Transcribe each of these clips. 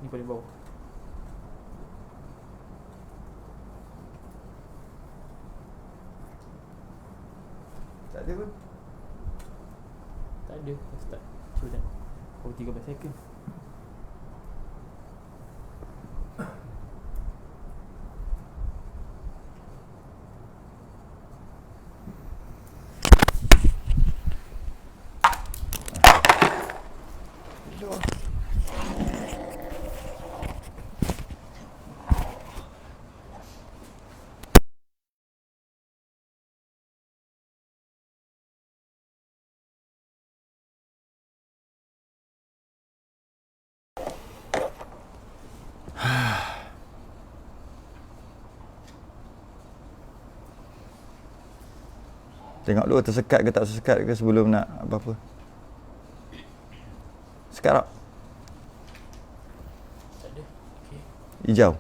Ni paling bawah. Tak ada pun. Tak ada. Start. Cuba tengok. Oh, 13 second. Tengok dulu tersekat ke tak tersekat ke sebelum nak apa-apa. Sekat tak? Tak ada. Okey. Hijau.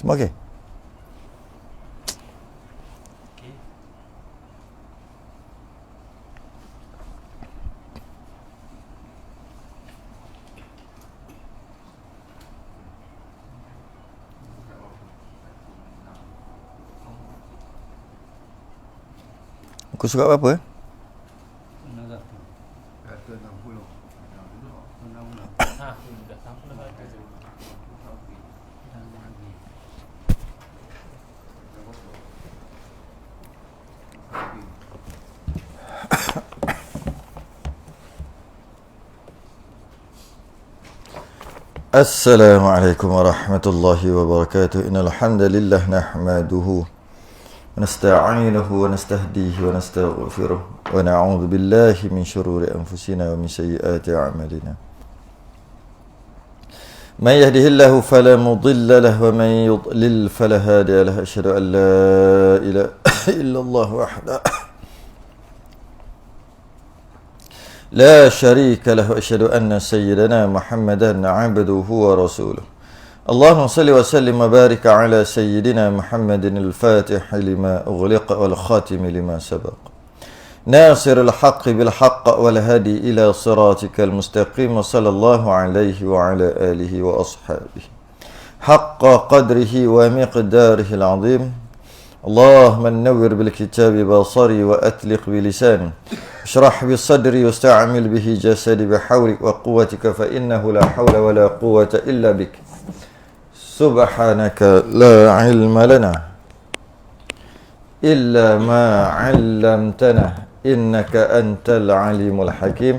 Semua okey? Okey. Kau suka apa? Kata 60. Ha, dah sampai dah tu. Assalamualaikum warahmatullahi wabarakatuh. Innal hamdalillah nahmaduhu wa nasta'inuhu wa nastahdihi wa nastaghfiruh wa na'udzu billahi min shururi anfusina wa min sayyiati a'malina. Man yahdihillahu fala mudilla lahu wa man yudlil fala hadiya lahu. Asyhadu an la ilaha illallah wahdahu لا شريك له وأشهد أن سيدنا محمدا عبده ورسوله اللهم صل وسلم وبارك على سيدنا محمد الفاتح لما أغلق والخاتم لما سبق ناصر الحق بالحق والهادي إلى صراطك المستقيم وصلى الله عليه وعلى آله وأصحابه حق قدره ومقداره العظيم اللهم نور بالكتاب بصري وأتلق بلساني اشرح بصدري واستعمل به جسدي بحولك وقوتك فإنه لا حول ولا قوة إلا بك سبحانك لا علم لنا إلا ما علمتنا إنك أنت العليم الحكيم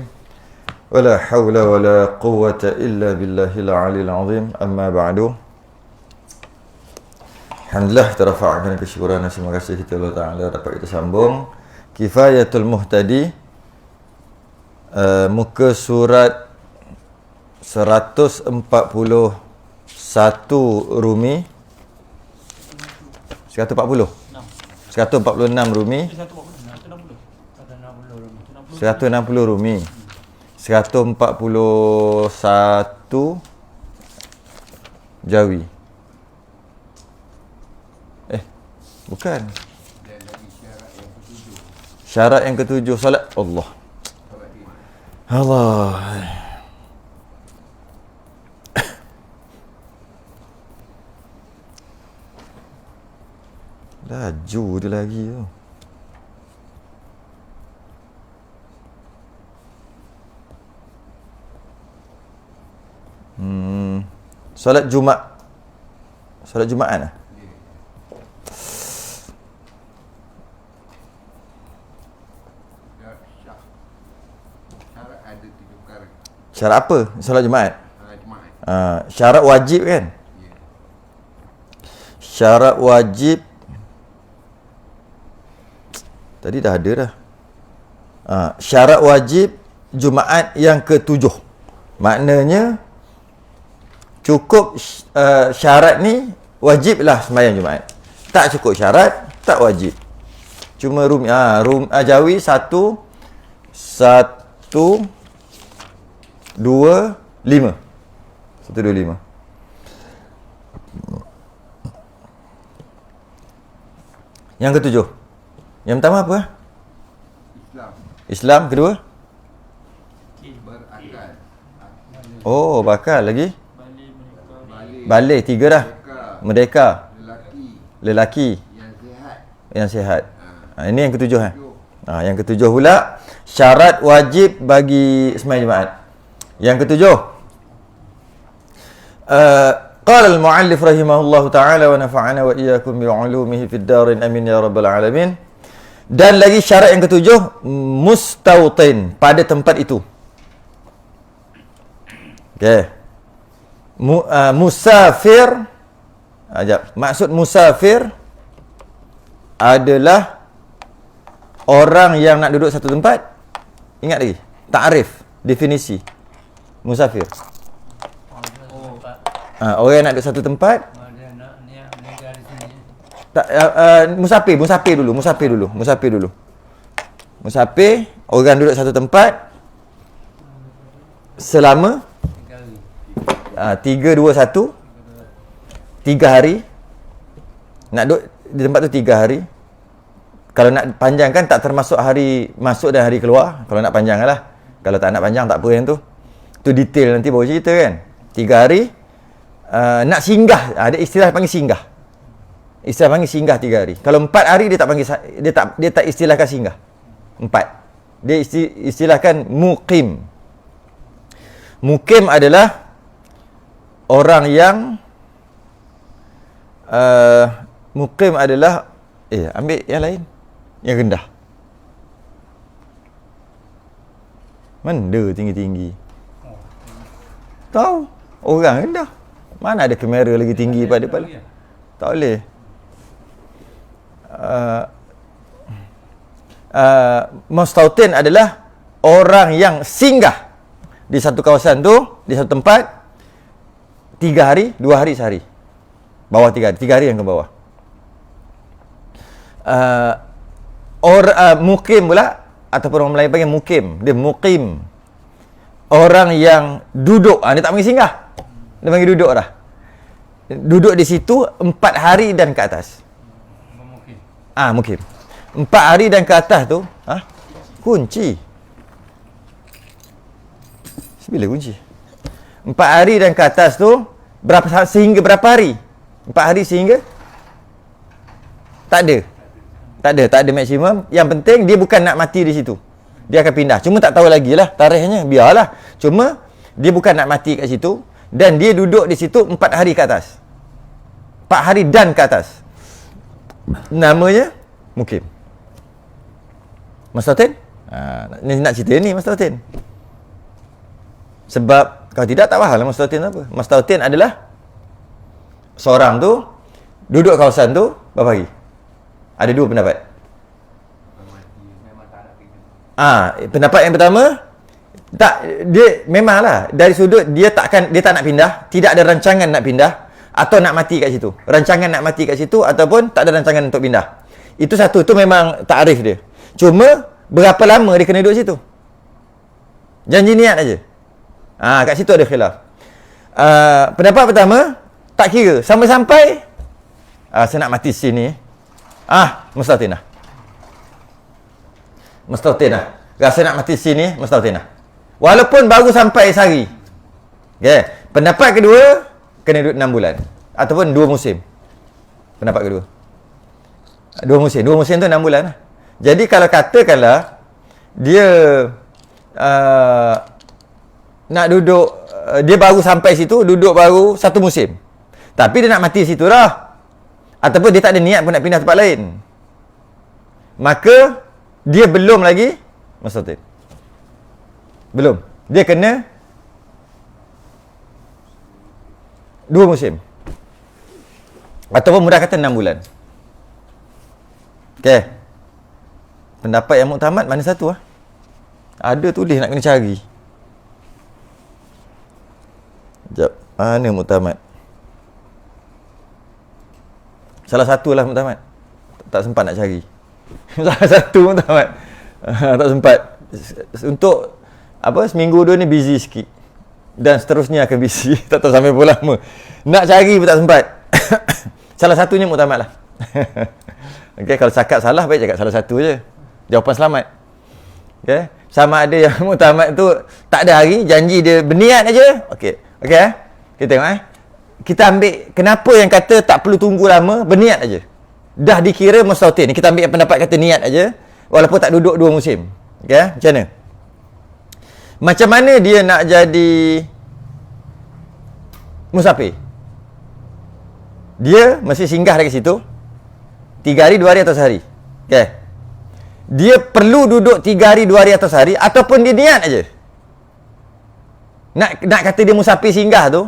ولا حول ولا قوة إلا بالله العلي العظيم أما بعد. Alhamdulillah kita rafa'kan kesyukuran dan terima kasih kita Allah Ta'ala dapat kita sambung Kifayatul Muhtadi muka surat 141 Rumi 140 146 Rumi 160 Rumi 141 Jawi. Bukan. Dan lagi syarat yang ketujuh salat Allah. Allah. Laju dia lagi tu. Salat Jumaat. Salat Jumaat lah. Syarat apa? Salat Jumaat? Syarat wajib kan? Syarat wajib tadi dah ada dah. Syarat wajib Jumaat yang ketujuh. Maknanya cukup syarat ni wajiblah sembahyang Jumaat. Tak cukup syarat, tak wajib. Cuma Jawi 1, 2, 5. 1, 2, 5. Yang ketujuh. Yang pertama apa? Islam. Kedua? Berakal. Oh, bakal. Lagi? Balik. 3 dah. Merdeka. Lelaki. Yang sihat. Ini yang ketujuh. Yang ketujuh pula, syarat wajib bagi sembahyang Jumaat. Yang ketujuh. Qala al-muallif rahimahullahu ta'ala wa nafa'ana wa iyyakum bi 'ulumihi fid darin amin ya rabbal alamin. Dan lagi syarat yang ketujuh, mustautin, pada tempat itu. Okey. Musafir. Maksud musafir adalah orang yang nak duduk satu tempat. Ingat lagi? Ta'rif, definisi musafir. Orang yang nak duduk satu tempat. Tak, musafir dulu. Musafir, orang duduk satu tempat selama 3, 2, 1 3 hari. Nak duduk di tempat tu 3 hari. Kalau nak panjangkan tak termasuk hari masuk dan hari keluar. Kalau nak panjang lah. Kalau tak nak panjang tak apa yang tu. Tu detail nanti baru cerita kan. 3 hari. Nak singgah, ada istilah panggil singgah. Istilah panggil singgah 3 hari. Kalau 4 hari dia tak panggil, dia tak istilahkan singgah. 4. Dia istilahkan muqim. Muqim adalah orang yang muqim adalah ambil yang lain, yang rendah. Mana tinggi-tinggi? Tahu orang rendah. Mana ada kamera lagi tinggi pada kepala? Tak boleh. Mustautin adalah orang yang singgah di satu kawasan tu, di satu tempat 3 hari, 2 hari sehari. Bawah 3 hari, 3 hari yang ke bawah. Mukim pula, ataupun orang Melayu panggil mukim. Dia mukim. Orang yang duduk, dia tak panggil singgah. Dia panggil duduk dah. Duduk di situ 4 hari dan ke atas. Mukim. 4 hari dan ke atas tu, kunci. Bila kunci? 4 hari dan ke atas tu, sehingga berapa hari? 4 hari sehingga? Tak ada maksimum. Yang penting dia bukan nak mati di situ. Dia akan pindah. Cuma tak tahu lagi lah tarikhnya. Biarlah. Cuma dia bukan nak mati kat situ. Dan dia duduk di situ 4 hari ke atas. 4 hari dan ke atas. Namanya mukim. Mustautin? Nak cerita ni Mustautin. Sebab kalau tidak tak faham lah mustautin apa. Mustautin adalah seorang tu duduk kawasan tu berapa hari? Ada 2 pendapat. Pendapat yang pertama, tak, dia memanglah dari sudut dia tak nak pindah, tidak ada rancangan nak pindah atau nak mati kat situ. Rancangan nak mati kat situ ataupun tak ada rancangan untuk pindah. Itu satu, tu memang takrif dia. Cuma berapa lama dia kena duduk situ? Janji niat aja. Kat situ ada khilaf. Pendapat pertama, tak kira sampai-sampai saya nak mati sini. Mustautin lah. Rasa nak mati sini, mustautin lah. Walaupun baru sampai sehari. Okay. Pendapat kedua, kena duduk 6 bulan. Ataupun 2 musim. Pendapat kedua. 2 musim. 2 musim tu 6 bulan lah. Jadi kalau katakanlah, dia nak duduk, dia baru sampai situ, duduk baru 1 musim. Tapi dia nak mati situ lah. Ataupun dia tak ada niat pun nak pindah tempat lain. Maka, dia belum lagi mustautin. Belum. Dia kena 2 musim. Ataupun mudah kata 6 bulan. Okey. Pendapat yang muktamad mana satu? Ada tulis nak kena cari. Sekejap. Mana muktamad? Salah satu lah muktamad. Tak sempat nak cari. Salah satu muktamad. Tak sempat. Untuk seminggu dua ni busy sikit. Dan seterusnya akan busy. Tak tahu sampai berapa lama. Nak cari pun tak sempat. Salah satunya muktamad lah. Okay, kalau cakap salah, baik cakap salah satu je. Jawapan selamat. Okay. Sama ada yang muktamad tu tak ada hari, janji dia berniat aja. Okay. Okay, kita tengok Kita ambil kenapa yang kata tak perlu tunggu lama, berniat aja. Dah dikira mustautin. Kita ambil yang pendapat kata niat aja, walaupun tak duduk 2 musim. Okay, macam mana? Macam mana dia nak jadi musafir? Dia mesti singgah dekat situ 3 hari 2 hari atau sehari. Okay. Dia perlu duduk 3 hari 2 hari atau sehari, ataupun dia niat aja. Nak kata dia musafir singgah tu,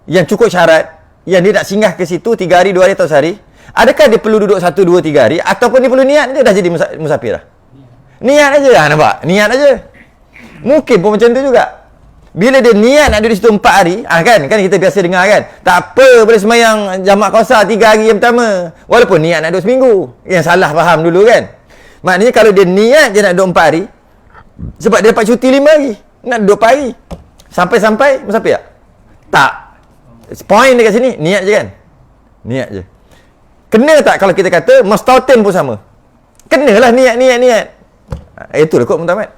yang cukup syarat, yang dia nak singgah ke situ 3 hari 2 hari atau sehari, adakah dia perlu duduk 1, 2, 3 hari, ataupun dia perlu niat, dia dah jadi musafir dah. Niat aja. Nampak? Niat aja. Mungkin pun macam tu juga. Bila dia niat nak duduk di situ 4 hari, kan kita biasa dengar kan, tak apa, boleh semayang jamak qasar 3 hari yang pertama, walaupun niat nak duduk seminggu. Yang salah faham dulu kan. Maknanya kalau dia niat dia nak duduk 4 hari, sebab dia dapat cuti 5 hari, nak duduk 4 hari, sampai musafir tak? Point dekat sini, niat je kan? Niat je. Kena tak kalau kita kata mustautin pun sama? Kenalah niat. Itulah kot muktamad.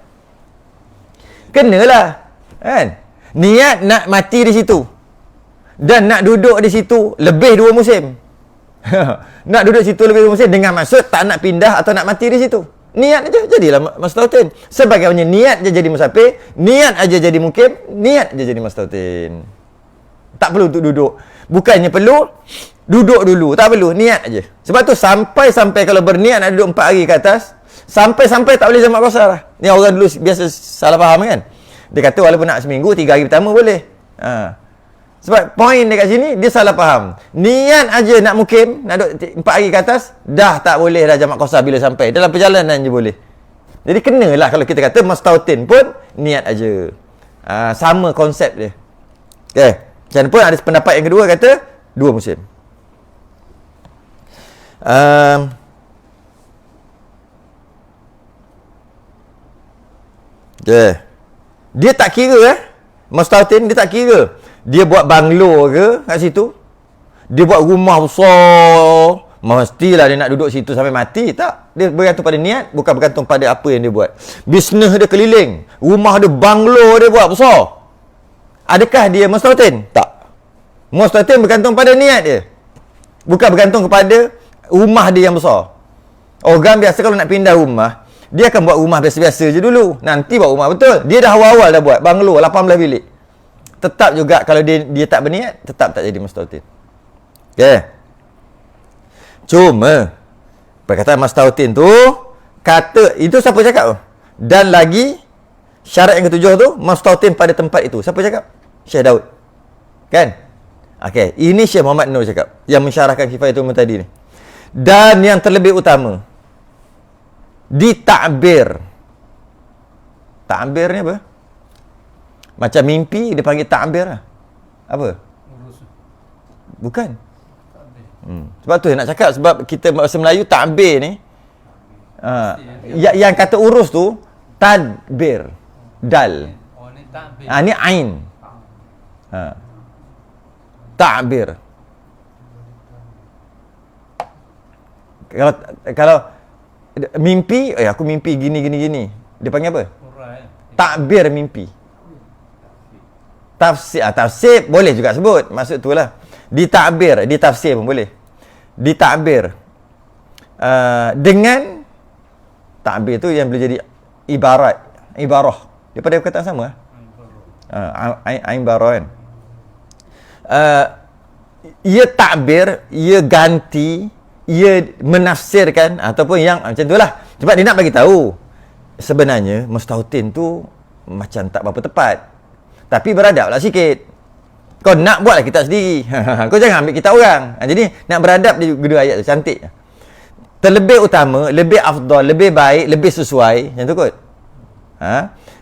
Kenalah. Kan? Niat nak mati di situ. Dan nak duduk di situ lebih 2 musim. Nak duduk situ lebih 2 musim dengan maksud tak nak pindah atau nak mati di situ. Niat aja jadilah mustautin. Sebagaimana niat je jadi musafir, niat aja jadi mukim, niat aja jadi mustautin. Tak perlu untuk duduk. Bukannya perlu duduk dulu, tak perlu, niat aja. Sebab tu sampai kalau berniat nak duduk 4 hari ke atas, sampai tak boleh jamak qasar lah. Ni orang dulu biasa salah faham kan. Dia kata walaupun nak seminggu 3 hari pertama boleh. Sebab poin dekat sini dia salah faham. Niat aja nak mukim, nak duduk 4 hari ke atas, dah tak boleh dah jamak qasar bila sampai. Dalam perjalanan je boleh. Jadi kenalah kalau kita kata mustautin pun niat aja. Sama konsep dia. Okey. Macam pun ada pendapat yang kedua kata 2 musim. Okay. Dia tak kira mustautin, dia tak kira dia buat banglo ke kat situ, dia buat rumah besar, mestilah dia nak duduk situ sampai mati. Tak, dia bergantung pada niat, bukan bergantung pada apa yang dia buat. Bisnes dia keliling, rumah dia banglo dia buat besar. Adakah dia mustautin? Tak. Mustautin bergantung pada niat dia, bukan bergantung kepada rumah dia yang besar. Orang biasa kalau nak pindah rumah, dia akan buat rumah biasa-biasa je dulu, nanti buat rumah betul. Dia dah awal-awal dah buat banglo 18 bilik. Tetap juga kalau dia tak berniat, tetap tak jadi mustautin. Okay. Cuma perkataan mustautin tu, kata itu siapa cakap tu? Dan lagi syarat yang ketujuh tu, mustautin pada tempat itu. Siapa cakap? Syekh Daud. Kan? Okay. Ini Syekh Muhammad Nur cakap, yang mensyarahkan Kifayatul Muhtadi ni. Dan yang terlebih utama, ditakbir. Takbir ni apa? Macam mimpi dia panggil takbir lah. Apa? Bukan. Sebab tu nak cakap, sebab kita bahasa Melayu takbir ni yang kata urus tu tadbir, dal. Ni ain. Takbir. Kalau mimpi, aku mimpi gini. Dia panggil apa? Takbir mimpi. Tafsir boleh juga sebut. Maksud tu lah. Ditakbir, ditafsir pun boleh. Ditakbir. Dengan takbir tu yang boleh jadi ibarah. Daripada perkataan sama. Ibarah kan. Ia takbir, ia ganti, ia menafsirkan, ataupun yang macam tu lah. Sebab dia nak bagi tahu sebenarnya mustautin tu macam tak berapa tepat, tapi beradablah sikit. Kau nak buatlah kitab sendiri. Kau jangan ambil kitab orang. Jadi nak beradab dia kedua ayat tu cantik. Terlebih utama, lebih afdal, lebih baik, lebih sesuai, macam tu kot.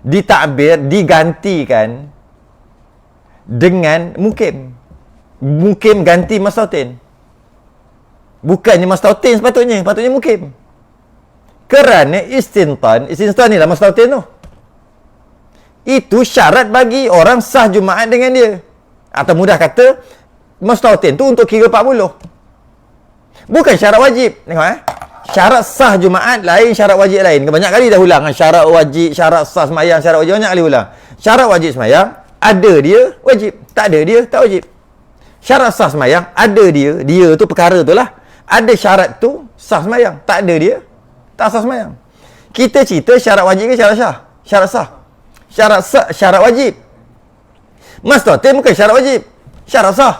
Ditakbir, digantikan dengan mukim. Mukim ganti mustautin. Bukannya mustautin sepatutnya mukim. Kerana istintan ni lah mustautin tu. Itu syarat bagi orang sah Jumaat dengan dia. Atau mudah kata, mustautin tu untuk kira 40. Bukan syarat wajib. Tengok syarat sah Jumaat lain, syarat wajib lain. Banyak kali dah ulang. Syarat wajib, syarat sah semayang, syarat wajib banyak kali ulang. Syarat wajib semayang, ada dia, wajib. Tak ada dia, tak wajib. Syarat sah semayang, ada dia tu perkara tu lah. Ada syarat tu, sah semayang. Tak ada dia, tak sah semayang. Kita cerita syarat wajib ke syarat sah? Syarat sah. Syarat sah, syarat wajib. Mustautin bukan syarat wajib, syarat sah.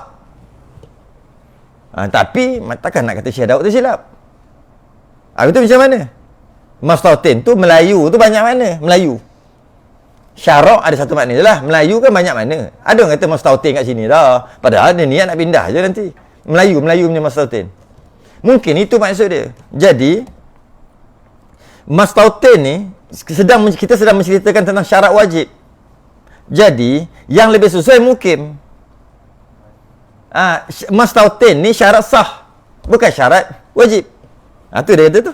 Tapi takkan nak kata Syekh Daud tu silap. Itu macam mana? Mustautin tu Melayu tu banyak mana? Melayu. Syarak ada satu makna je lah. Melayu kan banyak mana. Ada orang kata mustautin kat sini dah. Padahal dia niat nak pindah je nanti. Melayu punya mustautin. Mungkin itu maksud dia. Jadi mustautin ni kita sedang menceritakan tentang syarat wajib. Jadi yang lebih sesuai mukim. Mustautin ni syarat sah, bukan syarat wajib. Tu dia kata tu.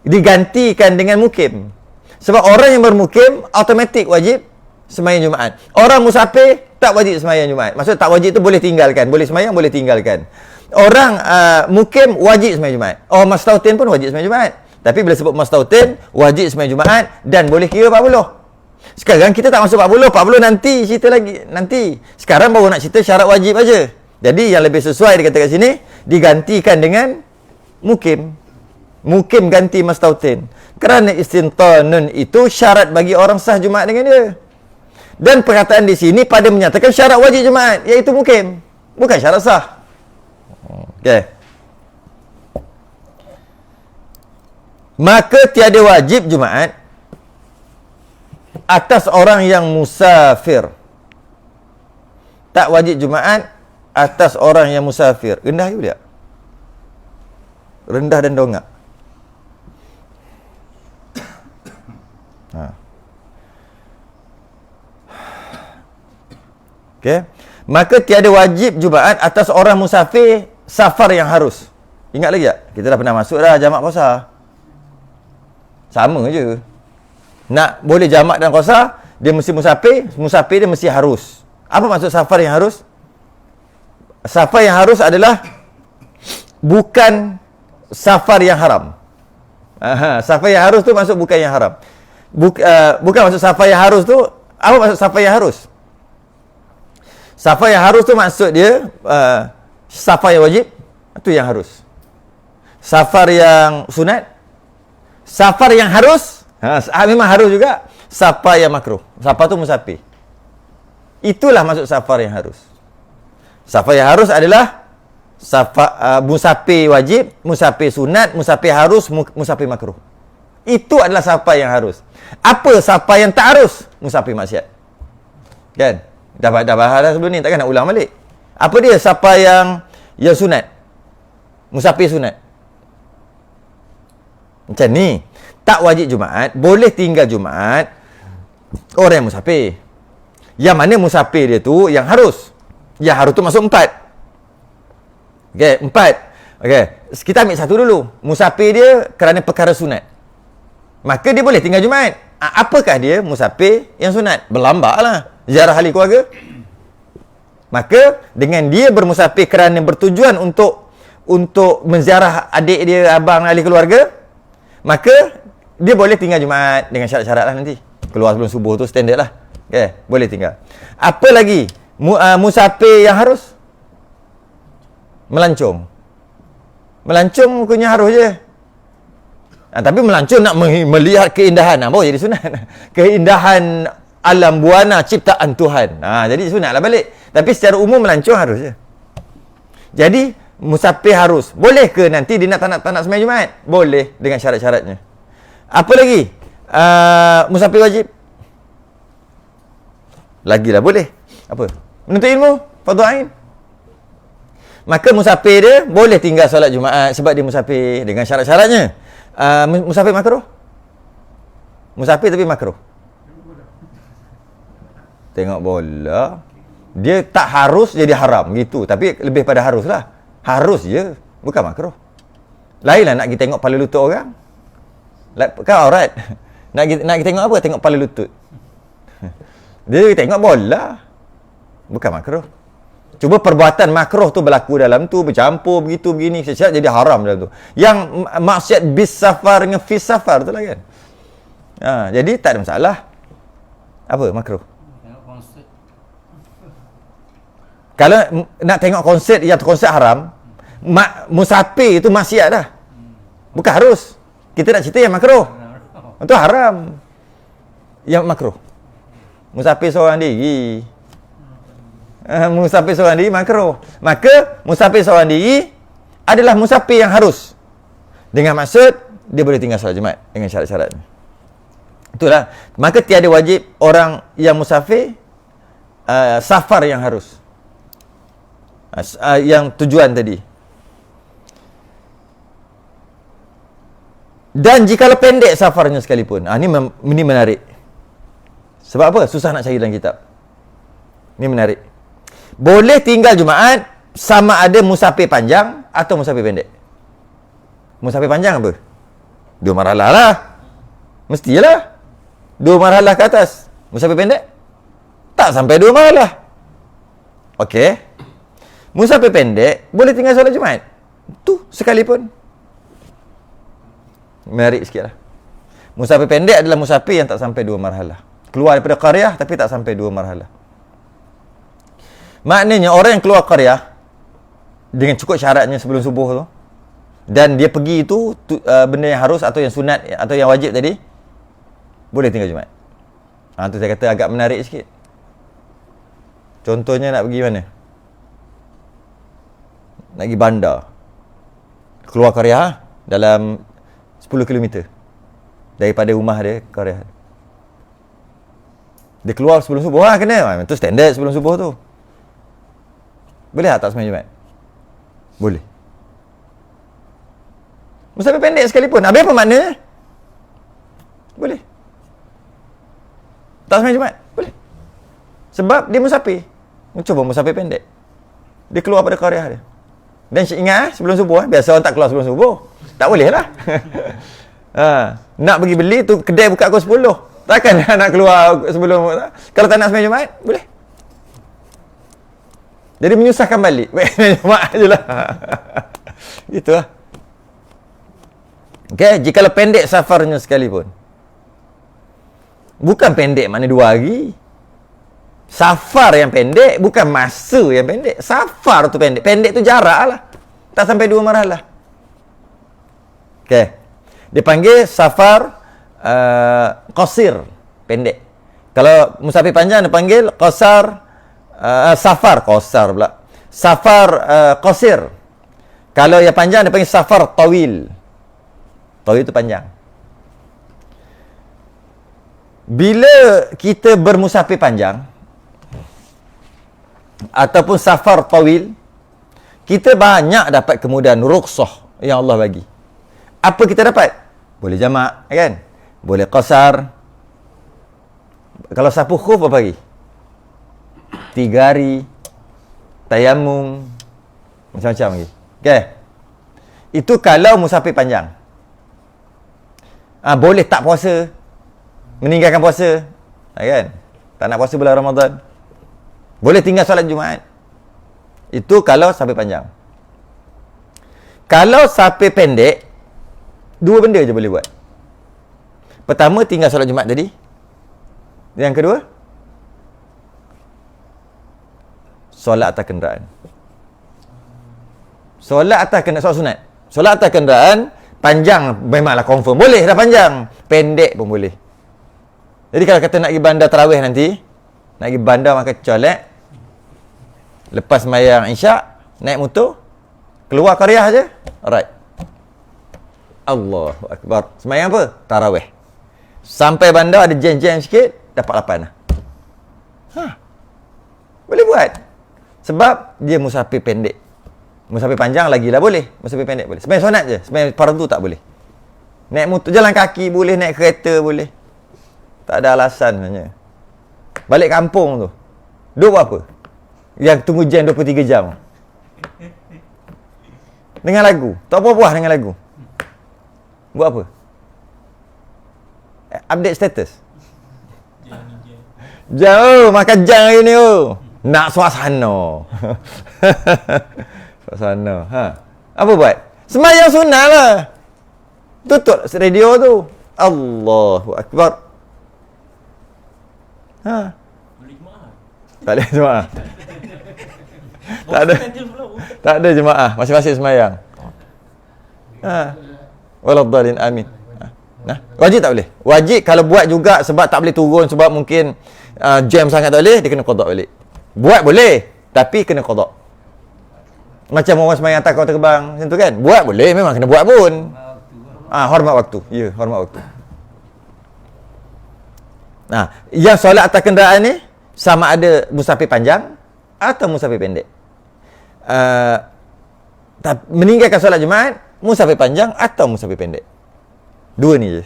Digantikan dengan mukim. Sebab orang yang bermukim automatik wajib sembahyang Jumaat. Orang musafir tak wajib sembahyang Jumaat. Maksud tak wajib tu boleh tinggalkan, boleh sembahyang, boleh tinggalkan. Orang mukim wajib sembahyang Jumaat. Orang mustautin pun wajib sembahyang Jumaat. Tapi bila sebut mustautin, wajib sembahyang Jumaat dan boleh kira 40. Sekarang kita tak masuk 40 nanti cerita lagi. Nanti. Sekarang baru nak cerita syarat wajib aja. Jadi yang lebih sesuai dia kata kat sini, digantikan dengan mukim. Mukim ganti mustautin. Kerana istintanun itu syarat bagi orang sah Jumaat dengan dia. Dan perkataan di sini pada menyatakan syarat wajib Jumaat, iaitu mukim. Bukan syarat sah. Okey. Maka tiada wajib Jumaat atas orang yang musafir. Tak wajib Jumaat atas orang yang musafir. Rendah juga dia. Rendah dan dongak. Okey. Maka tiada wajib Jumaat atas orang musafir safar yang harus. Ingat lagi tak? Kita dah pernah masuk dah jamak qasar. Sama je. Nak boleh jamak dan qasar, dia mesti musafir, musafir dia mesti harus. Apa maksud safar yang harus? Safar yang harus adalah bukan safar yang haram. Safar yang harus tu maksud bukan yang haram. Bukan maksud safar yang harus tu. Apa maksud safar yang harus? Safar yang harus tu maksud dia safar yang wajib, itu yang harus. Safar yang sunat, safar yang harus, memang harus juga. Safar yang makruh, safar tu musafir. Itulah maksud safar yang harus. Safar yang harus adalah safar musafir wajib, musafir sunat, musafir harus, musafir makruh. Itu adalah safar yang harus. Apa safar yang tak harus? Musafir maksiat. Kan? Dah bahas dah sebelum ni, takkan nak ulang balik. Apa dia safar yang sunat? Musafir sunat. Macam ni. Tak wajib Jumaat, boleh tinggal Jumaat orang yang musafir. Yang mana musafir dia tu yang harus. Yang harus tu masuk 4. Okey, 4. Okey, kita ambil satu dulu. Musafir dia kerana perkara sunat. Maka dia boleh tinggal Jumaat. Apakah dia musafir yang sunat? Berlambak lah. Ziarah ahli keluarga. Maka dengan dia bermusafir kerana bertujuan untuk menziarah adik dia, abang, ahli keluarga, maka dia boleh tinggal Jumaat dengan syarat-syarat lah nanti. Keluar sebelum subuh tu standard lah. Okay, boleh tinggal. Apa lagi? Musafir yang harus? Melancong. Melancong punya harus je. Tapi melancong nak melihat keindahan. Baru jadi sunat. Keindahan alam buana ciptaan Tuhan. Jadi sunat lah balik. Tapi secara umum melancong harus je. Jadi musafir harus. Boleh ke nanti dia tak nak sembahyang Jumaat? Boleh dengan syarat-syaratnya. Apa lagi? Musafir wajib. Lagilah boleh. Apa? Menuntut ilmu, fardhu ain. Maka musafir dia boleh tinggal solat Jumaat sebab dia musafir dengan syarat-syaratnya. Musafir makruh? Musafir tapi makruh. Tengok bola. Dia tak harus jadi haram gitu, tapi lebih pada harus lah. Harus je. Bukan makruh. Lainlah nak pergi tengok kepala lutut orang. Kan aurat. Nak pergi tengok apa? Tengok kepala lutut. Dia tengok bola. Bukan makruh. Cuba perbuatan makruh tu berlaku dalam tu, bercampur begitu begini, siap jadi haram dalam tu. Yang maksiat bis safar dengan fis safar tu lah kan. Jadi tak ada masalah. Apa makruh? Tengok konsert. Kalau nak tengok konsert yang konsert haram, musafir itu maksiat dah. Bukan harus. Kita nak cerita yang makruh. Itu haram. Yang makruh. Musafir seorang diri. Musafir seorang diri makruh. Maka musafir seorang diri adalah musafir yang harus. Dengan maksud dia boleh tinggal solat Jumaat dengan syarat-syaratnya. Itulah. Maka tiada wajib orang yang musafir safar yang harus. Yang tujuan tadi. Dan jikalau pendek safarnya sekalipun. Ini menarik. Sebab apa? Susah nak cari dalam kitab. Ini menarik. Boleh tinggal Jumaat sama ada musafir panjang atau musafir pendek. Musafir panjang apa? 2 marhalah lah. Mestilah 2 marhalah ke atas. Musafir pendek? Tak sampai 2 marhalah. Okey. Musafir pendek boleh tinggal solat Jumaat. Tu sekalipun. Menarik sikit lah. Musafir pendek adalah musafir yang tak sampai 2 marhalah. Keluar daripada qaryah tapi tak sampai 2 marhalah. Maknanya orang yang keluar qaryah dengan cukup syaratnya sebelum subuh tu, dan dia pergi itu benda yang harus atau yang sunat atau yang wajib tadi, boleh tinggal Jumaat. Tu saya kata agak menarik sikit. Contohnya nak pergi mana? Nak pergi bandar. Keluar qaryah dalam 10 km daripada rumah dia ke qaryah. Dia keluar sebelum subuh kena. Itu standard sebelum subuh tu. Boleh tak sembahyang Jumaat? Boleh. Musafir pendek sekalipun. Habis apa maknanya? Boleh. Tak sembahyang Jumaat? Boleh. Sebab dia musafir. Cuba musafir pendek. Dia keluar pada qaryah dia. Dan ingat sebelum subuh. Biasa orang tak keluar sebelum subuh. Tak boleh lah. Nak pergi beli tu kedai buka pukul 10. Takkan nak keluar sebelum. Kalau tak nak sembahyang Jumaat, boleh. Jadi menyusahkan balik. Jumaat je lah. Gitu lah. Okay, jikalau pendek safarnya sekalipun. Bukan pendek makna 2 hari. Safar yang pendek, bukan masa yang pendek. Safar tu pendek. Pendek tu jarak lah. Tak sampai 2 marhalah. Okay. Dia panggil safar qasir. Pendek. Kalau musafir panjang dia panggil qasar. Safar qasar pula. Safar qasir. Kalau yang panjang dia panggil safar tawil. Tawil itu panjang. Bila kita bermusafir panjang ataupun safar tawil, kita banyak dapat kemudahan rukhsah yang Allah bagi. Apa kita dapat? Boleh jamak, kan? Boleh qasar. Kalau sapu khuf apa lagi? 3 hari, tayamum, macam-macam lagi. Okay. Itu kalau musafir panjang. Boleh tak puasa, meninggalkan puasa, kan? Tak nak puasa bulan Ramadan. Boleh tinggal solat Jumaat. Itu kalau musafir panjang. Kalau musafir pendek, 2 benda je boleh buat. Pertama, tinggal solat Jumaat tadi. Yang kedua, solat atas kenderaan. Solat atas kenderaan, solat sunat. Solat atas kenderaan, panjang memanglah confirm. Boleh dah panjang. Pendek pun boleh. Jadi kalau kata nak pergi bandar tarawih nanti, nak pergi bandar makan colek, lepas sembahyang isyak, naik motor, keluar qaryah je, alright. Allahu Akbar. Sembahyang apa? Tarawih. Sampai bandar ada jam-jam sikit, dapat 8 lah. Boleh buat. Sebab dia musafir pendek. Musafir panjang lagilah boleh. Musafir pendek boleh. Sembahyang sunat je. Sembahyang fardu tak boleh. Naik motor, jalan kaki boleh, naik kereta boleh. Tak ada alasan sebenarnya. Balik kampung tu, duduk apa? Yang tunggu jam 23 jam. Dengan lagu. Tak puas dengan lagu. Buat apa? Update status. Jauh makan jang hari ni oh. Nak suasana. Suasana. Apa buat? Sembahyang sunnah lah. Tutup radio tu. Allahu Akbar. Boleh jemaah. Tak ada jemaah. Tak ada jemaah. Masing-masing sembahyang. Waladhdallin amin. Nah, wajib tak boleh. Wajib kalau buat juga sebab tak boleh turun sebab mungkin jam sangat tak boleh, dia kena qada balik. Buat boleh, tapi kena qada. Macam orang sembahyang atas kau terbang macam tu kan. Buat boleh, memang kena buat pun. Hormat waktu. Ya, hormat waktu. Nah, yang solat atas kenderaan ni sama ada musafir panjang atau musafir pendek. Meninggalkan solat Jumaat, musafir panjang atau musafir pendek. Dua ni je.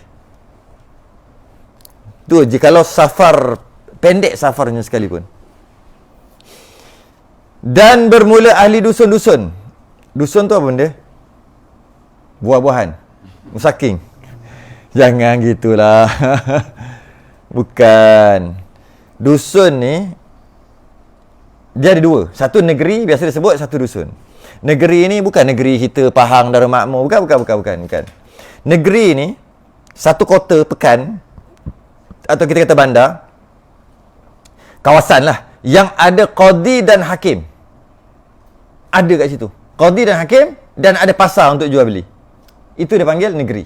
Dua je kalau safar pendek safarnya sekalipun. Dan bermula ahli dusun-dusun. Dusun tu apa benda? Buah-buahan. Musaking. Jangan gitulah. Bukan. Dusun ni dia ada dua. Satu negeri biasa disebut, satu dusun. Negeri ni bukan negeri kita Pahang, Darul Makmur. Bukan. Negeri ni satu kota pekan atau kita kata bandar, kawasan lah, yang ada qadi dan hakim. Ada kat situ qadi dan hakim, dan ada pasar untuk jual beli. Itu dia panggil negeri.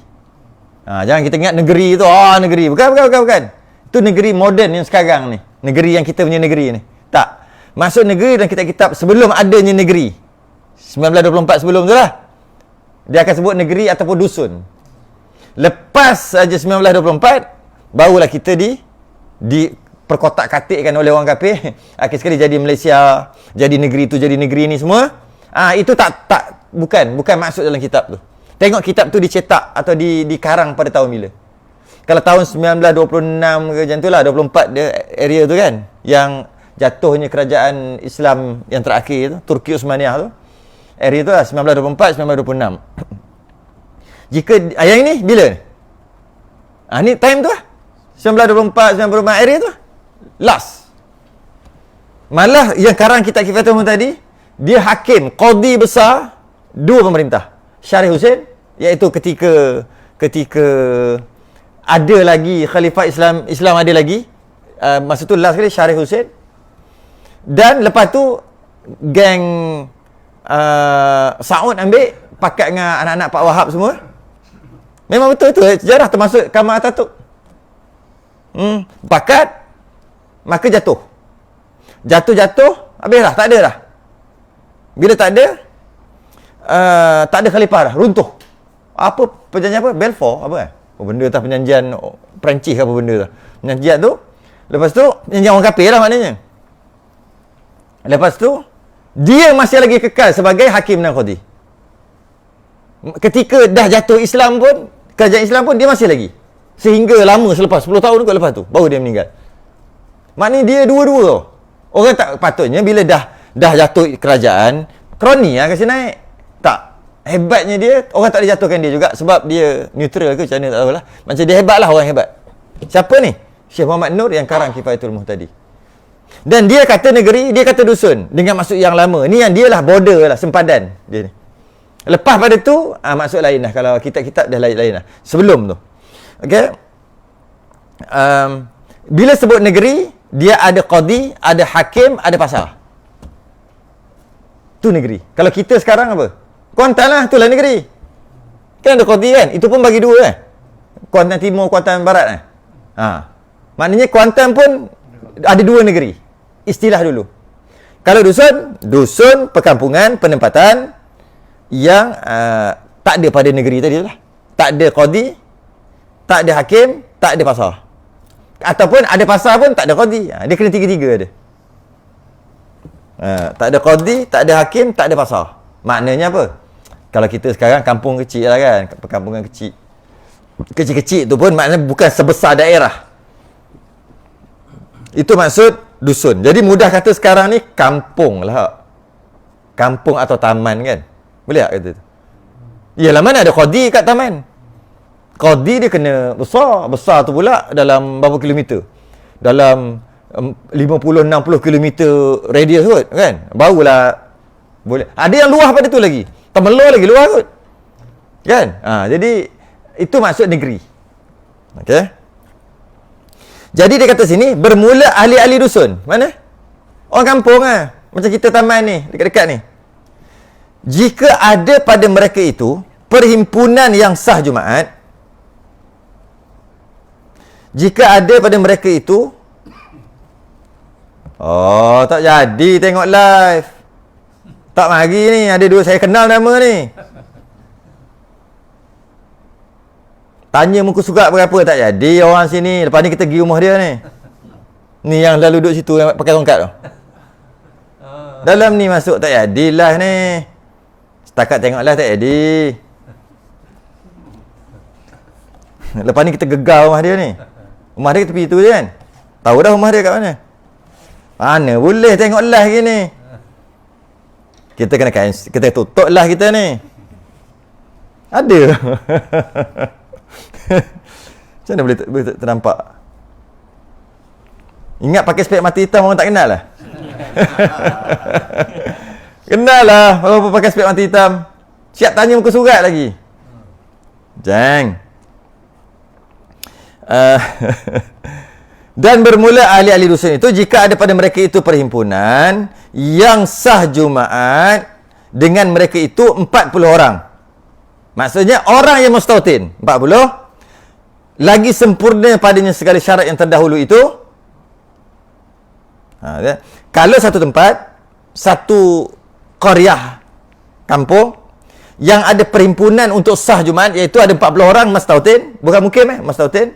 Jangan kita ingat negeri tu negeri. Bukan. Itu negeri moden yang sekarang ni. Negeri yang kita punya negeri ni. Tak. Maksud negeri dalam kitab-kitab sebelum adanya negeri. 1924 sebelum tu lah. Dia akan sebut negeri ataupun dusun. Lepas saja 1924, barulah kita perkotak-katikkan oleh orang kafir. Akhir sekali jadi Malaysia, jadi negeri tu, jadi negeri ni semua. Itu bukan maksud dalam kitab tu. Tengok kitab tu dicetak atau dikarang pada tahun bila. Kalau tahun 1926 ke macam tu lah, 24 dia area tu kan, yang jatuhnya kerajaan Islam yang terakhir tu, Turki Uthmaniyah tu. Area tu lah 1924, 1926. Jika yang ini bila? Ni time tu lah. 1924, 1925 area tu lah. Last. Malah yang karang kitab Kifatul Umum tadi, dia hakim, qadi besar dua pemerintah. Syarif Hussein, iaitu ketika ada lagi khalifah Islam ada lagi. Masa tu last kali Syarif Hussein. Dan lepas tu geng Saud ambil pakat dengan anak-anak Pak Wahab semua. Memang betul itu sejarah, termasuk Kamal Atatürk. Pakat, maka jatuh, habislah, tak ada dah. Bila tak ada khalifah dah, runtuh. Apa perjanjian apa? Balfour apa benda tu, perjanjian Perancis apa benda tu. Perjanjian tu, lepas tu perjanjian orang kafir lah maknanya. Lepas tu dia masih lagi kekal sebagai hakim dan qadi. Ketika dah jatuh Islam pun, kerajaan Islam pun, dia masih lagi. Sehingga lama selepas 10 tahun kot lepas tu baru dia meninggal. Maknanya dia dua-dua tau. Orang tak patutnya bila dah jatuh kerajaan, kroni lah kasi naik. Tak. Hebatnya dia, orang tak boleh jatuhkan dia juga sebab dia neutral ke macam mana tak tahulah. Macam dia hebat lah, orang hebat. Siapa ni? Syekh Muhammad Nur yang karang Kifayatul Umum tadi. Dan dia kata negeri, dia kata dusun dengan maksud yang lama. Ni yang dia lah border lah, sempadan dia ni. Lepas pada tu maksud lain lah. Kalau kitab-kitab dah lain-lain lah sebelum tu. Okey. Bila sebut negeri, dia ada qadi, ada hakim, ada pasar. Tu negeri. Kalau kita sekarang apa? Kuantan lah, itulah negeri. Kan ada qadi kan? Itu pun bagi dua kan? Kuantan Timur, Kuantan Barat kan? Maknanya Kuantan pun ada dua negeri. Istilah dulu. Kalau dusun perkampungan, penempatan yang tak ada pada negeri tadi lah. Tak ada qadi, tak ada hakim, tak ada pasar. Ataupun ada pasar pun tak ada qadi. Dia kena tiga-tiga ada. Tak ada qadi, tak ada hakim, tak ada pasar. Maknanya apa? Kalau kita sekarang kampung kecil lah kan, perkampungan kecil. Kecil-kecil tu pun maknanya bukan sebesar daerah. Itu maksud dusun. Jadi mudah kata sekarang ni kampung lah. Kampung atau taman kan. Boleh tak kata tu? Yalah, mana ada qadi kat taman. Qadi dia kena besar tu pula dalam berapa kilometer? Dalam 50-60 kilometer radius kot kan. Barulah boleh. Ada yang luar pada tu lagi. Temelur lagi luar kot. Kan? Jadi itu maksud negeri. Okey. Jadi dia kata sini bermula ahli-ahli dusun. Mana? Orang kampung lah. Macam kita taman ni, dekat-dekat ni. Jika ada pada mereka itu perhimpunan yang sah Jumaat, jika ada pada mereka itu, tak jadi tengok live. Tak mari ni, ada dua saya kenal nama ni. Tanya muka surat berapa, tak jadi orang sini. Lepas ni kita pergi rumah dia ni. Ni yang lalu duduk situ yang pakai tongkat tu. Dalam ni masuk tak jadi live ni. Setakat tengok live tak jadi. Lepas ni kita gegar rumah dia ni. Rumah dia tepi tu je kan. Tahu dah rumah dia kat mana. Mana boleh tengok live gini. Kita kena kita tutup lah kita ni. Ada. Macam mana boleh ternampak? Ingat pakai spek mata hitam orang tak kenal lah. Kenal lah walaupun pakai spek mata hitam. Siap tanya muka surat lagi. Jang. Dan bermula ahli-ahli dusun itu jika ada pada mereka itu perhimpunan yang sah Jumaat, dengan mereka itu 40 orang. Maksudnya orang yang mustautin 40, lagi sempurna padanya segala syarat yang terdahulu itu. Kalau satu tempat, satu qaryah, kampung yang ada perhimpunan untuk sah Jumaat, iaitu ada 40 orang mustautin, bukan mukim mustautin,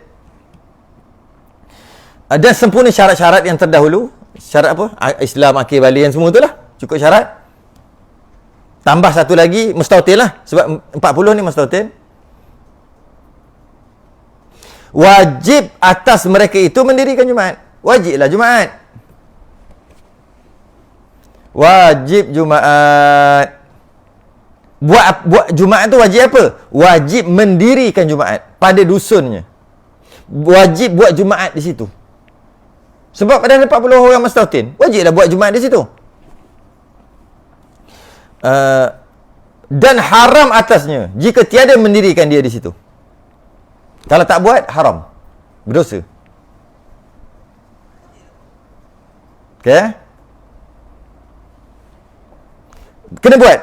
dan sempurna syarat-syarat yang terdahulu. Syarat apa? Islam, akil balik, semua tu lah. Cukup syarat. Tambah satu lagi, mustautin lah. Sebab 40 ni mustautin. Wajib atas mereka itu mendirikan Jumaat. Wajiblah Jumaat. Wajib Jumaat. Buat Jumaat tu wajib apa? Wajib mendirikan Jumaat pada dusunnya. Wajib buat Jumaat di situ. Sebab ada 40 orang mustautin, wajiblah buat Jumaat di situ. Dan haram atasnya jika tiada mendirikan dia di situ. Kalau tak buat, haram. Berdosa. Okey? Kena buat.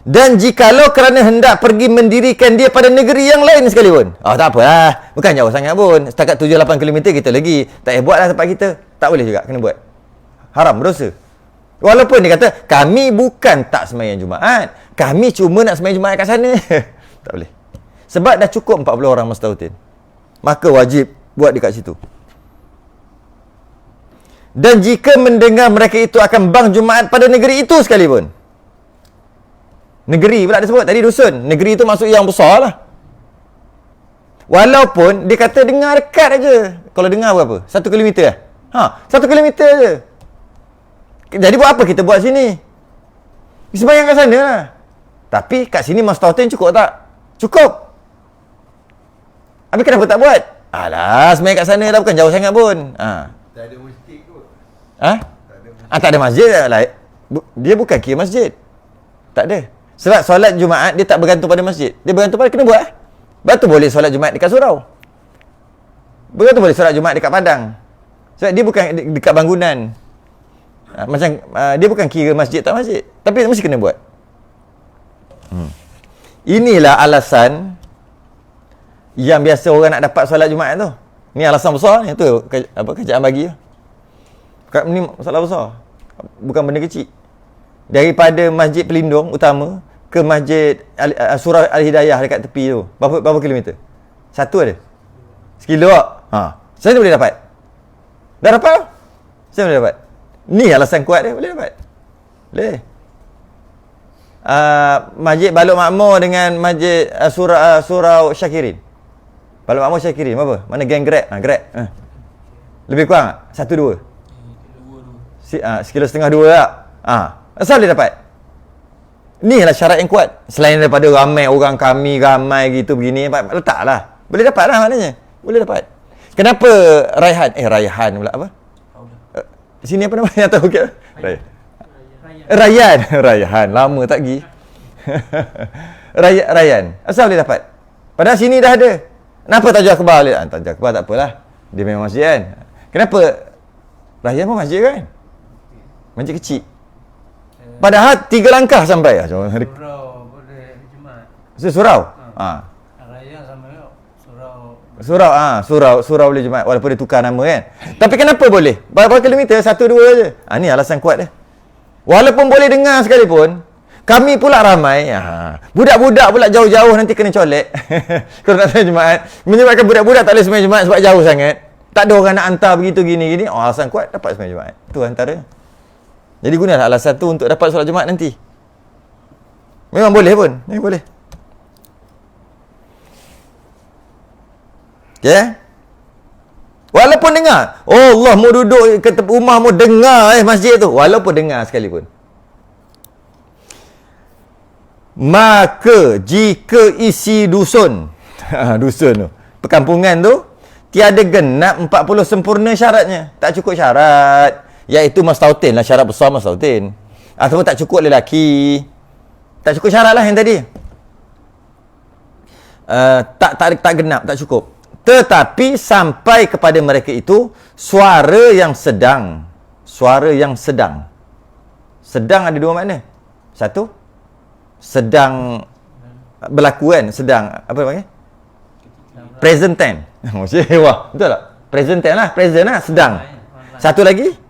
Dan jikalau kerana hendak pergi mendirikan dia pada negeri yang lain sekalipun, tak apalah, bukan jauh sangat pun, setakat 7-8 km kita lagi, tak payah buatlah tempat kita. Tak boleh juga, kena buat. Haram, berdosa. Walaupun dia kata kami bukan tak sembahyang Jumaat, kami cuma nak sembahyang Jumaat kat sana. Tak boleh. Sebab dah cukup 40 orang mustautin, maka wajib buat dekat situ. Dan jika mendengar mereka itu akan bang Jumaat pada negeri itu sekalipun. Negeri pula dia sebut, tadi dusun. Negeri itu maksud yang besar lah. Walaupun dia kata dengar dekat aja. Kalau dengar berapa? 1 kilometer lah. 1 kilometer je. Jadi buat apa kita buat sini? Sembahyang kat sana lah. Tapi kat sini mustautin cukup tak? Cukup. Habis kenapa tak buat? Alah, sembahyang kat sana dah, bukan jauh sangat pun. Tak ada masjid kot. Tak ada masjid lah. Dia bukan kira masjid. Tak ada. Sebab solat Jumaat dia tak bergantung pada masjid. Dia bergantung pada, kena buat. Lepas tu boleh solat Jumaat dekat surau. Bergantung boleh solat Jumaat dekat padang. Sebab dia bukan dekat bangunan. Macam dia bukan kira masjid tak masjid. Tapi mesti kena buat. Inilah alasan yang biasa orang nak dapat solat Jumaat tu. Ni alasan besar ni. Tu kerajaan bagi tu. Ni masalah besar. Bukan benda kecil. Daripada masjid pelindung utama ke masjid Surah Al-Hidayah dekat tepi tu, berapa kilometer? Satu ada? Sekilo tak? Saya boleh dapat. Dah dapat? Saya boleh dapat. Ni alasan kuat dia, boleh dapat. Boleh. Masjid Balok Makmur dengan masjid Surau Syakirin. Balok Makmur Syakirin berapa? Mana geng Grab? Grab. Lebih kurang tak? 1-2? Sekilo setengah 2 tak? Asal boleh dapat? Ni lah syarat yang kuat. Selain daripada ramai orang kami, ramai gitu begini, letaklah. Boleh dapat lah maknanya. Boleh dapat. Kenapa Raihan? Raihan pula apa? Sini apa nama yang tahu ke? Rayyan. Raihan. Lama tak pergi. Rayyan. Asal boleh dapat? Padahal sini dah ada. Kenapa Tajul Akbar? Tajul Akbar tak apalah. Dia memang masjid kan. Kenapa? Rayyan pun masjid kan? Masjid kecil. Padahal 3 langkah sampai. Surau boleh Jumaat. Surau? Raya sama Surau boleh Jumaat walaupun dia tukar nama kan. Tapi kenapa boleh? Berapa kilometer? 1-2 je. Ni alasan kuat dia. Walaupun boleh dengar sekalipun, kami pula ramai. Budak-budak pula jauh-jauh nanti kena colek. Kalau nak sembahyang Jumaat, menyebabkan budak-budak tak boleh sembahyang Jumaat sebab jauh sangat. Tak ada orang nak hantar begitu gini-gini. Alasan kuat dapat sembahyang Jumaat. Tu antara. Jadi gunalah alasan tu untuk dapat solat Jumaat nanti. Memang boleh pun. Memang boleh. Okay? Walaupun dengar. Oh Allah mau duduk ke rumah mau dengar masjid tu. Walaupun dengar sekalipun. Maka jika isi dusun. Dusun tu. Perkampungan tu. Tiada genap 40 sempurna syaratnya. Tak cukup syarat. Iaitu mastautin lah, syarat besar mastautin. Ataupun tak cukup lelaki. Tak cukup syarat lah yang tadi. Tak genap, tak cukup. Tetapi sampai kepada mereka itu suara yang sedang. Suara yang sedang. Sedang ada 2 makna. Satu, sedang berlaku kan, sedang apa panggil? Present tense. Wah, betul tak? Present tense lah, present lah, sedang. Satu lagi?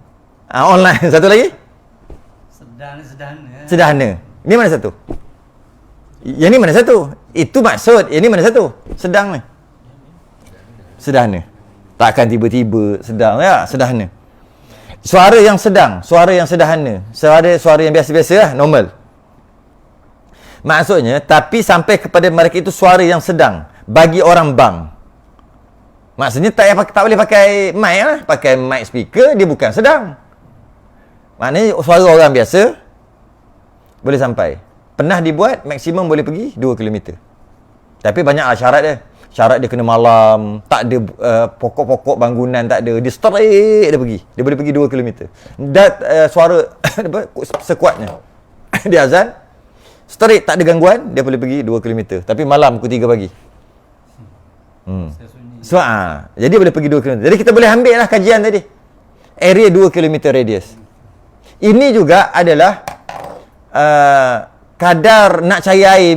Online. Satu lagi? Sederhana. Ini mana satu? Yang ni mana satu? Itu maksud. Yang ni mana satu? Sedang ni. Sederhana. Takkan tiba-tiba sedang ya, sederhana. Suara yang sedang, suara yang sederhana. Suara yang biasa-biasa lah, normal. Maksudnya, tapi sampai kepada mereka itu suara yang sedang bagi orang bang. Maksudnya tak boleh pakai mic lah. Pakai mic speaker, dia bukan sedang. Maknanya suara orang biasa boleh sampai. Pernah dibuat, maksimum boleh pergi 2 km. Tapi banyaklah syarat dia. Syarat dia kena malam, tak ada pokok-pokok bangunan, tak ada. Dia straight dia pergi. Dia boleh pergi 2 km. Dan suara sekuatnya. Dia azan, straight tak ada gangguan, dia boleh pergi 2 km. Tapi malam pukul 3 pagi. So, jadi boleh pergi 2 km. Jadi kita boleh ambil lah kajian tadi. Area 2 km radius. Ini juga adalah kadar nak cari air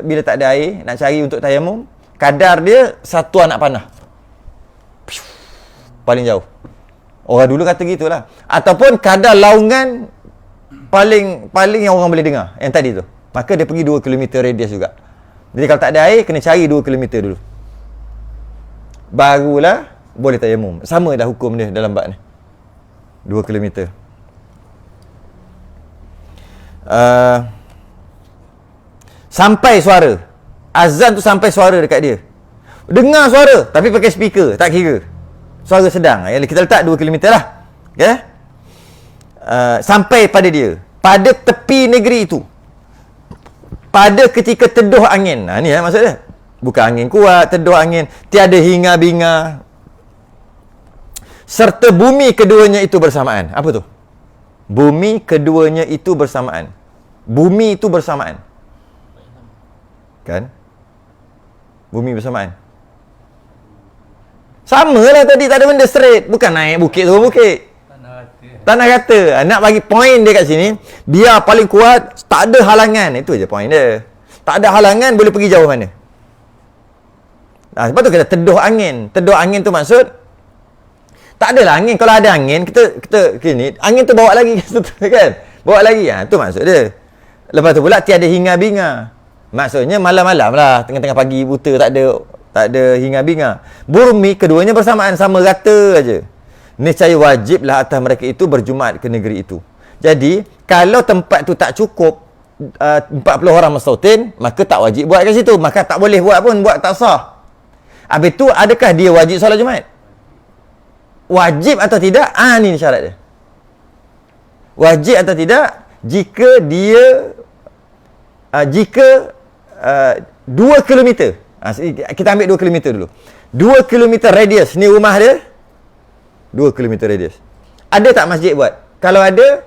bila tak ada air, nak cari untuk tayamum, kadar dia 1 anak panah. Paling jauh. Orang dulu kata gitulah. Ataupun kadar laungan paling yang orang boleh dengar, yang tadi tu. Maka dia pergi 2 km radius juga. Jadi kalau tak ada air, kena cari 2 km dulu. Barulah boleh tayamum. Sama dah hukum dia dalam bab ni. 2 km. Sampai suara. Azan tu sampai suara dekat dia. Dengar suara tapi pakai speaker, tak kira. Suara sedang. Kita letak 2 km lah. Okay? Sampai pada dia. Pada tepi negeri itu. Pada ketika teduh angin. Ni lah maksud dia. Bukan angin kuat, teduh angin. Tiada hinga-binga. Serta bumi keduanya itu bersamaan. Apa tu? Bumi keduanya itu bersamaan. Bumi itu bersamaan. Kan? Bumi bersamaan. Sama lah tadi, tak ada benda straight. Bukan naik bukit turun bukit. Tanah rata. Nak bagi point dia kat sini, biar paling kuat, tak ada halangan. Itu je point dia. Tak ada halangan, boleh pergi jauh mana. Sebab tu kita teduh angin. Teduh angin tu maksud, tak adalah angin. Kalau ada angin, kita gini, angin tu bawa lagi kan? Bawa lagi. Tu maksud dia. Lepas tu pula tiada hinga-binga. Maksudnya malam-malam lah, tengah-tengah pagi buta, tak ada hinga-binga. Bumi keduanya bersamaan, sama rata aja. Niscaya wajiblah atas mereka itu berjumaat ke negeri itu. Jadi, kalau tempat tu tak cukup 40 orang mustautin, maka tak wajib buat kat situ. Maka tak boleh buat pun, buat tak sah. Habis tu, adakah dia wajib solat Jumaat? Wajib atau tidak? Ni syarat dia. Wajib atau tidak? Jika dia jika 2 kilometer, kita ambil 2 kilometer dulu. 2 kilometer radius ni rumah dia. 2 kilometer radius. Ada tak masjid buat? Kalau ada,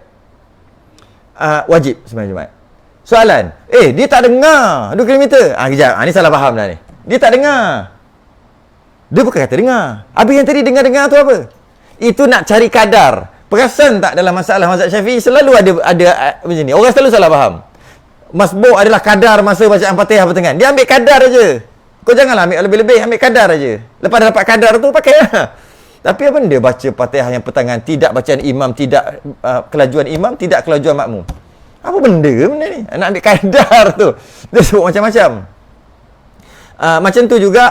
wajib sembahyang Jumaat. Soalan, dia tak dengar 2 kilometer. Kejap, ni salah faham dah ni. Dia tak dengar. Dia bukan kata dengar. Habis yang tadi dengar-dengar tu apa? Itu nak cari kadar. Perasan tak dalam masalah mazhab Syafi'i selalu ada macam ni. Orang selalu salah faham. Masbuk adalah kadar masa bacaan Fatihah pertengahan. Dia ambil kadar aja. Kau janganlah ambil lebih-lebih, ambil kadar aja. Lepas dah dapat kadar tu pakai lah. Tapi apa benda baca Fatihah yang pertengahan, tidak bacaan imam, tidak kelajuan imam, tidak kelajuan makmum. Apa benda ni? Nak ambil kadar tu. Dia sebut macam-macam. Macam tu juga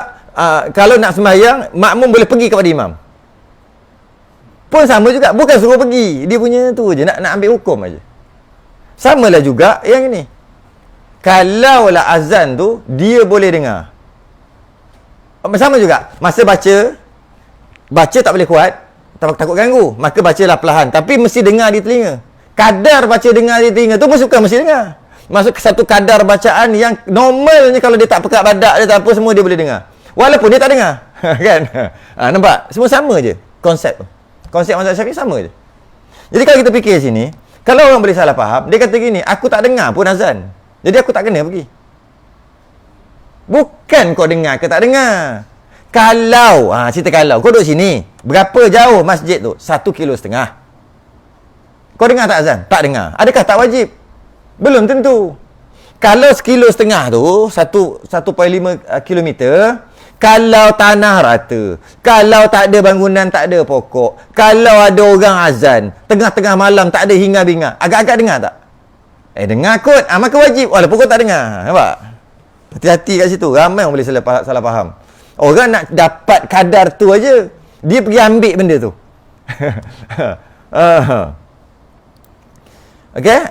kalau nak sembahyang, makmum boleh pergi kepada imam. Pun sama juga, bukan suruh pergi. Dia punya tu je, nak ambil hukum aja. Samalah juga yang ini. Kalaulah azan tu dia boleh dengar. Sama juga. Masa baca tak boleh kuat, takut ganggu, maka bacalah perlahan, tapi mesti dengar di telinga. Kadar baca dengar di telinga tu pun suka mesti dengar. Masuk ke satu kadar bacaan yang normalnya kalau dia tak pekat badak, dia tak apa, semua dia boleh dengar. Walaupun dia tak dengar. Kan? Nampak? Semua sama je konsep tu. Konsep mazhab Syafi'i sama je. Jadi kalau kita fikir sini, kalau orang boleh salah faham, dia kata gini, aku tak dengar pun azan, jadi aku tak kena pergi. Bukan kau dengar ke tak dengar. Kalau, cerita kalau kau duduk sini, berapa jauh masjid tu? 1,5 km. Kau dengar tak azan? Tak dengar. Adakah tak wajib? Belum tentu. Kalau 1,5 km tu, 1,5 kilometer, kalau tanah rata, kalau tak ada bangunan, tak ada pokok, kalau ada orang azan, tengah-tengah malam tak ada hingar-bingar, agak-agak dengar tak? Dengar kot. Maka wajib, walaupun kau tak dengar. Nampak? Hati-hati kat situ. Ramai orang boleh salah faham. Orang nak dapat kadar tu aja, dia pergi ambil benda tu. Okey,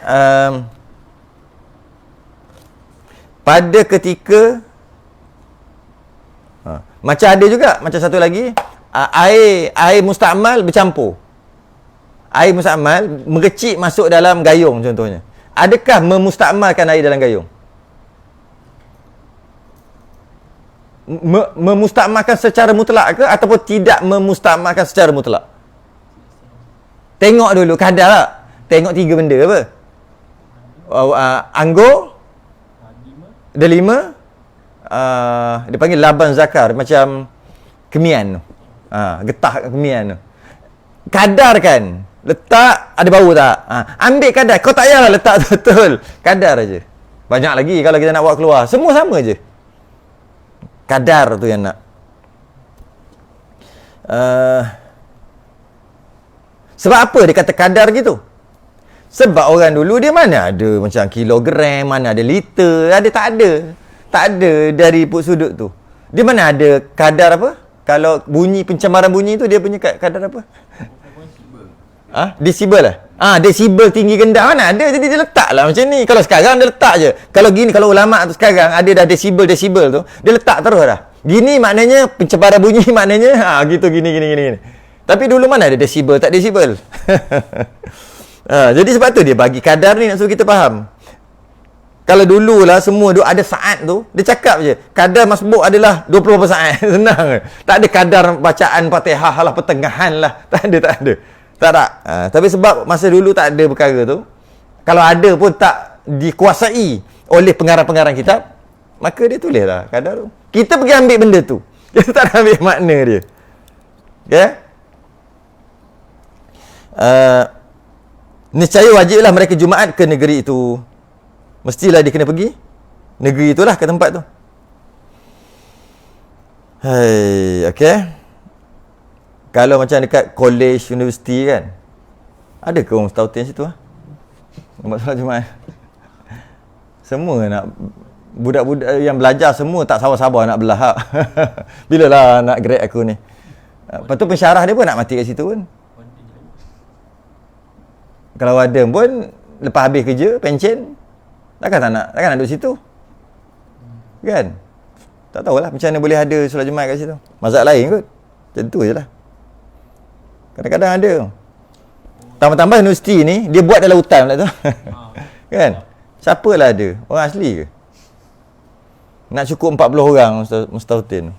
pada ketika macam ada juga, macam satu lagi, air mustakmal bercampur. Air mustakmal merecik masuk dalam gayung contohnya. Adakah memustakmalkan air dalam gayung? Memustakmalkan secara mutlak ke ataupun tidak memustakmalkan secara mutlak? Tengok dulu kadar tak? Tengok 3 benda apa? Anggur, ada 5. Dia panggil laban zakar, macam kemian tu. Getah kemian tu. Kadarkan. Letak, ada bau tak? Ambil kadar. Kau tak payahlah letak betul. Kadar aja. Banyak lagi kalau kita nak buat keluar. Semua sama je. Kadar tu yang nak. Sebab apa dia kata kadar gitu? Sebab orang dulu dia mana ada macam kilogram, mana ada liter, ada tak ada. Tak ada dari sudut tu. Dia mana ada kadar apa? Kalau bunyi, pencemaran bunyi tu dia punya kadar apa? Desibel lah. Desibel tinggi rendah mana ada, jadi dia letak lah macam ni. Kalau sekarang dia letak je. Kalau gini, kalau ulama tu sekarang ada dah desibel tu, dia letak terus dah. Gini maknanya pencemaran bunyi, maknanya gitu gini. Tapi dulu mana ada desibel, tak desibel. Jadi sebab tu dia bagi kadar ni nak suruh kita faham. Kalau dululah semua ada saat tu, dia cakap je kadar masbuk adalah 20 saat. Senang. Tak ada kadar bacaan Fatihah lah, pertengahan lah. Tak ada. Tapi sebab masa dulu tak ada perkara tu, kalau ada pun tak dikuasai oleh pengarang-pengarang kitab, maka dia tulis lah kadar tu. Kita pergi ambil benda tu, kita tak ambil makna dia. Okay? Niscaya wajiblah mereka Jumaat ke negeri itu. Mestilah dia kena pergi negeri itulah, ke tempat tu. Okay. Kalau macam dekat college, universiti kan, ada ke orang setautin situ buat solat Jumaat? Semua nak, budak-budak yang belajar semua tak sabar-sabar nak belah. Bilalah nak grade aku ni. Lepas tu pensyarah dia pun nak mati kat situ pun. Kalau ada pun lepas habis kerja, pencen, takkan nak duduk situ. Kan? Tak tahulah macam mana boleh ada solat Jumaat kat situ. Mazhab lain kot. Macam tu je lah. Kadang-kadang ada. Tambah-tambah universiti ni, dia buat dalam hutan pula tu. Kan? Siapalah ada? Orang asli ke? Nak cukup 40 orang mustautin.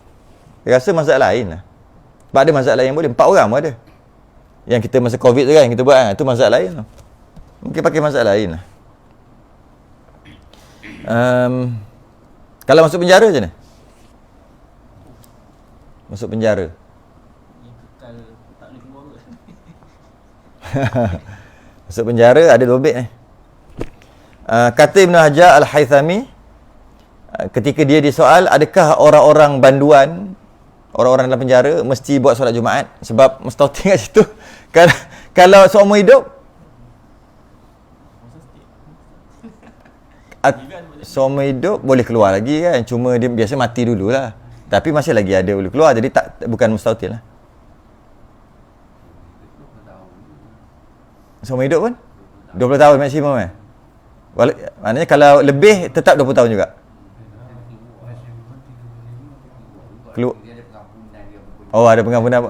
Dia rasa mazhab lain lah. Sebab ada mazhab lain yang boleh. 4 orang pun ada. Yang kita masa Covid tu kan, kita buat kan. Itu mazhab lain lah. Mungkin pakai mazhab lain lah. Kalau masuk penjara macam mana? Masuk penjara. Yang kekal tak boleh keluar kot. Masuk penjara ada 2 bait ni. Kata Ibn Hajar Al-Haythami, ketika dia disoal, adakah orang-orang banduan, orang-orang dalam penjara mesti buat solat Jumaat? Sebab mustautin kat situ. Kalau seumur hidup, seumur hidup boleh keluar lagi kan. Cuma dia biasa mati dululah. Tapi masih lagi ada boleh keluar. Jadi bukan mustautin lah. Seumur hidup pun 20 tahun maksimum kan. Maknanya kalau lebih tetap 20 tahun juga. Oh, ada pengampunan.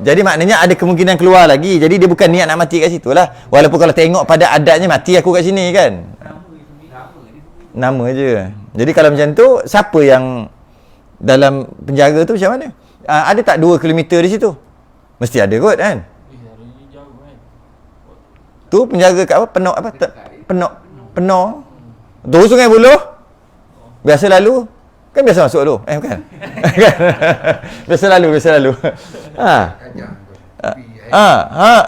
Jadi maknanya ada kemungkinan keluar lagi. Jadi dia bukan niat nak mati kat situ lah. Walaupun kalau tengok pada adatnya mati aku kat sini kan. Nama je. Jadi kalau macam tu, siapa yang dalam penjara tu macam mana? Ada tak 2 kilometer di situ? Mesti ada kot kan. Jauh kan. Tu penjara kat apa? Penok apa? Penok. Tu Sungai Buloh. Biasa lalu. Kan biasa masuk tu. Bukan. biasa lalu.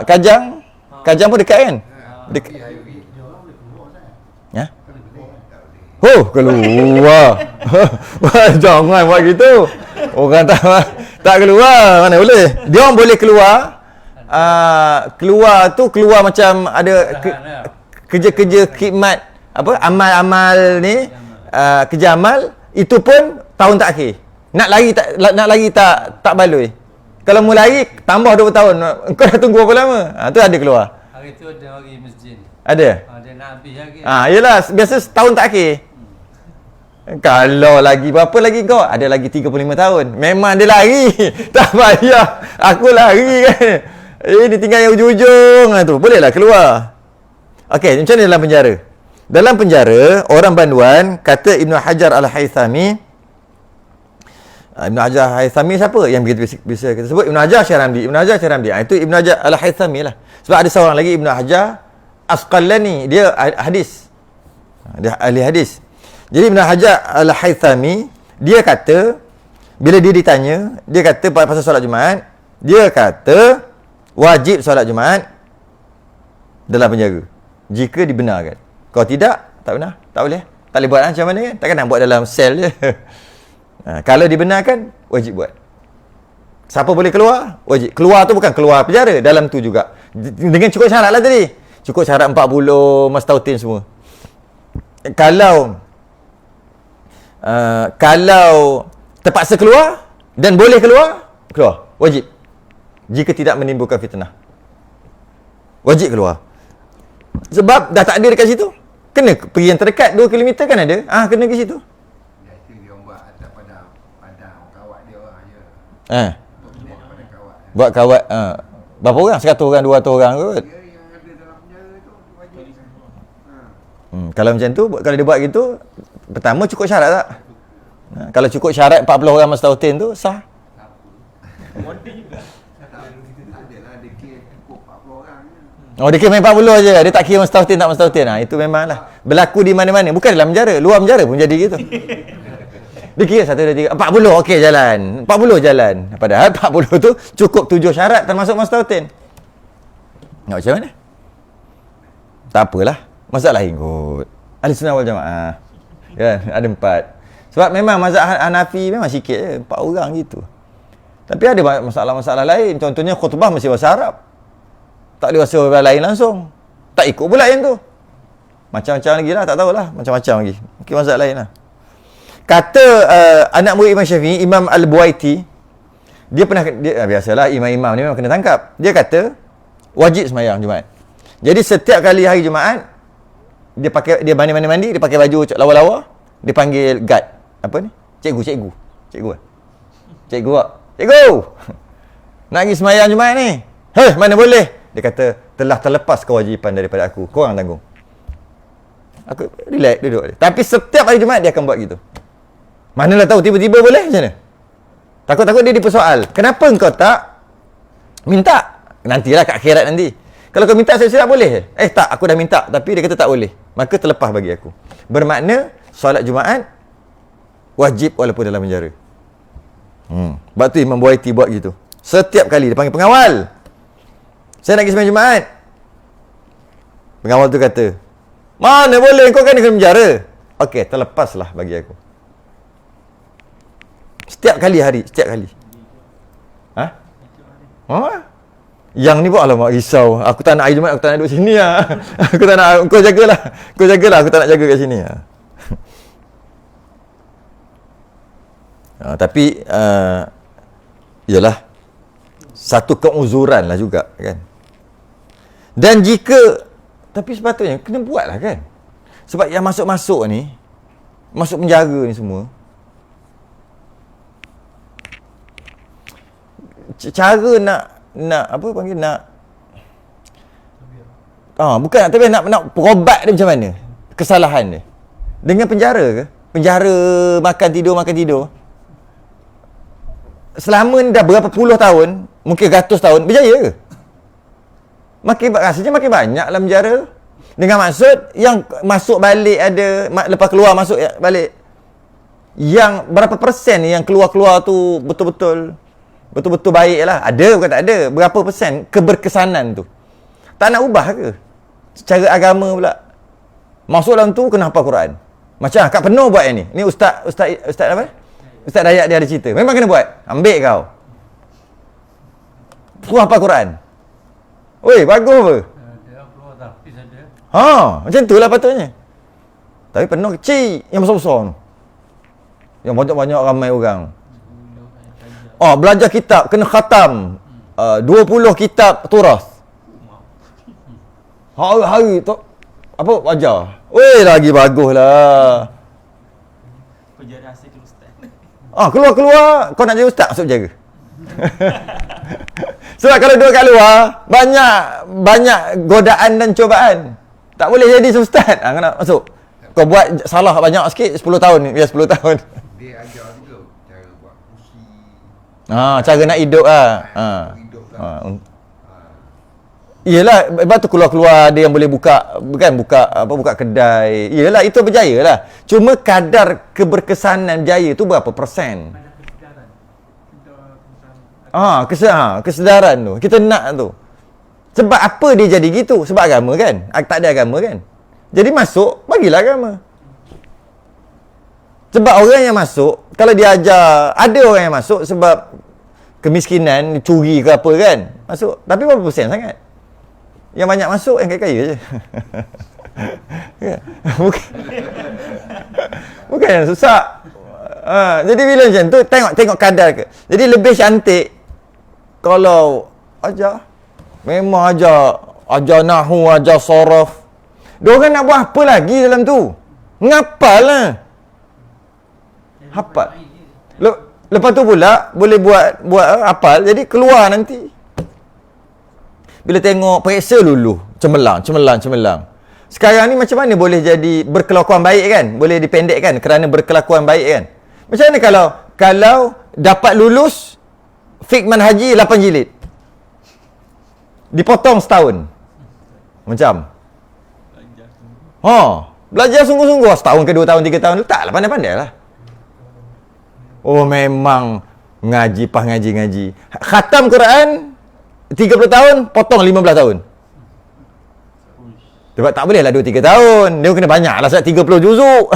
Kajang. Kajang pun dekat kan? Dekat. Ya? Oh, keluar. Wah, jangan buat gitu. Orang tak keluar, mana boleh. Dia orang boleh keluar. Keluar tu keluar macam ada kerja-kerja khidmat, apa, amal-amal ni, kerja amal, itu pun tahun tak akhir. Nak lari tak baloi. Kalau mau lari tambah 20 tahun. Kau dah tunggu berapa lama? Tu ada keluar. Hari tu ada lagi masjid. Ada? Dia nak habis lagi. Yelah, biasa setahun tak akhir. Kalau lagi berapa lagi kau? Ada lagi 35 tahun. Memang dia lari. Tak payah. Aku lari kan. Dia tinggal yang ujung-ujung tu. Bolehlah keluar. Okey, macam mana dalam penjara? Dalam penjara, orang banduan, kata Ibn Hajar Al-Haythami. Ibn Hajar Al-Haythami siapa? Yang bisa kita sebut Ibn Hajar Syahramdi. Itu Ibn Hajar Al-Haythami lah. Sebab ada seorang lagi Ibn Hajar Asqalani. Dia hadis. Dia ahli hadis. Jadi Ibn Hajar Al-Haythami, dia kata, bila dia ditanya, dia kata pasal solat Jumaat, dia kata wajib solat Jumaat dalam penjara jika dibenarkan. Kalau tidak, tak benar, tak boleh. Tak boleh buat macam mana kan? Takkan nak buat dalam sel je. Kalau dibenarkan, wajib buat. Siapa boleh keluar? Wajib. Keluar tu bukan keluar penjara, dalam tu juga. Dengan cukup syarat lah tadi. Cukup syarat 40 mustautin semua. Kalau terpaksa keluar dan boleh keluar, wajib. Jika tidak menimbulkan fitnah, wajib keluar. Sebab dah tak ada dekat situ. Kena pergi yang terdekat 2 km kan ada. Kena ke situ. Biasa dia orang buat atas padang kawat dia orang je. Buat kawat. Berapa orang? 100 orang, 200 orang kot. Dia yang ada dalam penjara tu wajib. Kalau macam tu, kalau dia buat gitu, pertama cukup syarat tak? Kalau cukup syarat 40 orang mustautin tu sah. Adalah dia kira cukup 40 orang je. Oh, dia kira main 40 je. Dia tak kira mustautin tak mustautin. Itu memanglah berlaku di mana-mana. Bukan dalam penjara, luar penjara pun jadi gitu. Dia kira 1, 2, 3, 40 okey jalan. 40 jalan. Padahal 40 tu cukup 7 syarat termasuk mustautin. Nak macam mana? Tak apalah. Masalah lain kot. Ahli-Sunnah wal Jamaah. Kan? Ada 4. Sebab memang mazhab Hanafi memang sikit je. 4 orang gitu. Tapi ada masalah-masalah lain. Contohnya khutbah mesti bahasa Arab. Tak boleh bahasa orang lain langsung. Tak ikut pula yang tu. Macam-macam lagi lah. Tak tahulah. Macam-macam lagi. Mungkin mazhab lain lah. Kata anak murid Imam Syafi'i, Imam Al-Buaiti. Dia biasalah imam-imam ni memang kena tangkap. Dia kata wajib sembahyang Jumaat. Jadi setiap kali hari Jumaat, dia mandi-mandi, dia pakai baju lawa-lawa, dia panggil guard. Apa ni? Cikgu. Cikgu. Nak pergi sembahyang Jumaat ni. Mana boleh? Dia kata, telah terlepas kewajipan daripada aku. Korang tanggung. Aku relax duduk. Tapi setiap hari Jumaat dia akan buat gitu. Manalah tahu tiba-tiba boleh macam mana? Takut-takut dia dipersoal. Kenapa engkau tak minta? Nantilah kat akhirat nanti. Kalau kau minta siap-siap boleh? Tak, aku dah minta. Tapi dia kata tak boleh. Maka terlepas bagi aku. Bermakna solat Jumaat wajib walaupun dalam penjara. Sebab tu Imam Buaiti buat gitu. Setiap kali dia panggil pengawal. Saya nak pergi sembahyang Jumaat. Pengawal tu kata, mana boleh, kau kan kena penjara. Okey, terlepaslah bagi aku. Setiap kali hari, setiap kali. Yang ni pun alamak risau. Aku tak nak hari Jumaat, aku tak nak duduk sini lah. Aku tak nak, kau jagalah. Kau jagalah, aku tak nak jaga kat sini lah. Tapi yalah, satu keuzuran lah juga kan. Dan jika, tapi sepatutnya kena buat lah kan. Sebab yang masuk-masuk ni, masuk penjara ni semua, cara nak apa panggil, nak bukan nak, tapi nak perobat dia macam mana kesalahan dia. Dengan penjara ke? Penjara makan tidur. Selama ni dah berapa puluh tahun, mungkin ratus tahun, berjaya ke? Rasanya makin banyak dalam penjara. Dengan maksud yang masuk balik ada, lepas keluar masuk balik, yang berapa persen yang keluar-keluar tu betul-betul baik lah. Ada bukan tak ada. Berapa persen keberkesanan tu. Tak nak ubah ke? Secara agama pula. Masuk dalam tu kena hafal Quran. Macam Kak Penuh buat yang ni. Ni Ustaz apa? Ustaz Dayak dia ada cerita. Memang kena buat. Ambil kau. Suruh hafal Quran. Oi, bagus apa? Dia keluar tahfiz ada. Macam tu lah patutnya. Tapi Penuh kecil. Yang besar-besar tu. Yang banyak-banyak ramai orang. Belajar kitab, kena khatam 20 kitab turas. Hari-hari tu apa ajar. Weh, lagi bagus lah. Penjara asyik ke ustaz. Keluar kau nak jadi ustaz, masuk jaga. Sebab kalau duduk kat luar, banyak godaan dan cubaan. Tak boleh jadi ustaz. Kau nak masuk. Kau buat salah banyak sikit, 10 tahun ni, biar 10 tahun. Dia ajar juga cara buat kursi. Cara nak hidup lah. Hidup lah. Iyalah, sebab tu keluar-keluar ada yang boleh buka kedai. Iyalah, itu berjaya lah. Cuma kadar keberkesanan berjaya tu berapa persen? Kesedaran tu. Kita nak tu. Sebab apa dia jadi gitu? Sebab agama kan? Tak ada agama kan? Jadi masuk, bagilah agama. Sebab orang yang masuk, kalau dia ajar, ada orang yang masuk sebab kemiskinan, curi ke apa kan? Masuk. Tapi berapa persen sangat? Yang banyak masuk yang kaya-kaya je. Bukan yang susah. Jadi bila macam tu, tengok kadar ke. Jadi lebih cantik kalau ajar. Memang ajar nahwu, ajar saraf. Diorang nak buat apa lagi dalam tu? Ngapal lah. Hafal. Lepas tu pula boleh buat hafal, jadi keluar nanti. Bila tengok periksa dulu, cemerlang. Sekarang ni macam mana boleh jadi berkelakuan baik kan? Boleh dipendekkan kerana berkelakuan baik kan? Macam mana kalau dapat lulus fiqh manhaji 8 jilid, dipotong setahun. Macam belajar sungguh-sungguh setahun ke 2 tahun 3 tahun, letaklah pandai-pandai lah. Memang ngaji. Khatam Quran 30 tahun, potong 15 tahun. Sebab tak boleh lah 2-3 tahun. Dia kena banyak lah, sebab 30 juzuk.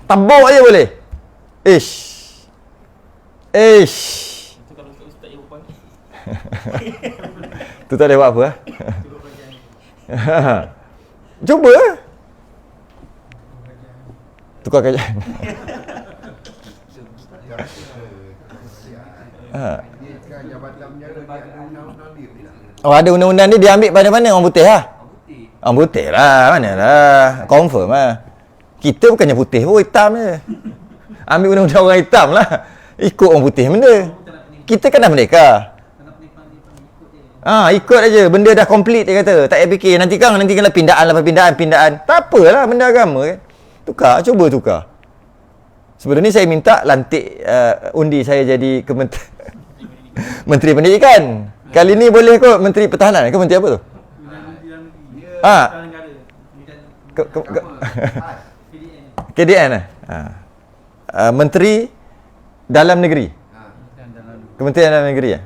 Tabuk je boleh. Ish. Itu kalau ustaz yang panggil. Tu tak boleh buat apa. Cuba. Tukar kajian. Dia jabatan penjara dia ada undang-undang dia tidak. Ada undang-undang dia, dia ambil pada mana? Orang putih lah? Orang putih lah, mana lah. Confirm lah. Kita bukannya putih pun, hitam je. Ambil undang-undang orang hitam lah. Ikut orang putih benda. Kita kan dah merdeka. Ikut aja. Benda dah complete dia kata. Tak payah fikir. Nanti kan pindaan lepas pindaan. Tak apalah benda agama kan. Cuba tukar. Sebelum ni saya minta lantik undi saya jadi Menteri Pendidikan. Kali ni boleh kot Menteri Pertahanan ke Menteri apa tu? KDN Menteri Dalam Negeri. Kementerian Dalam Negeri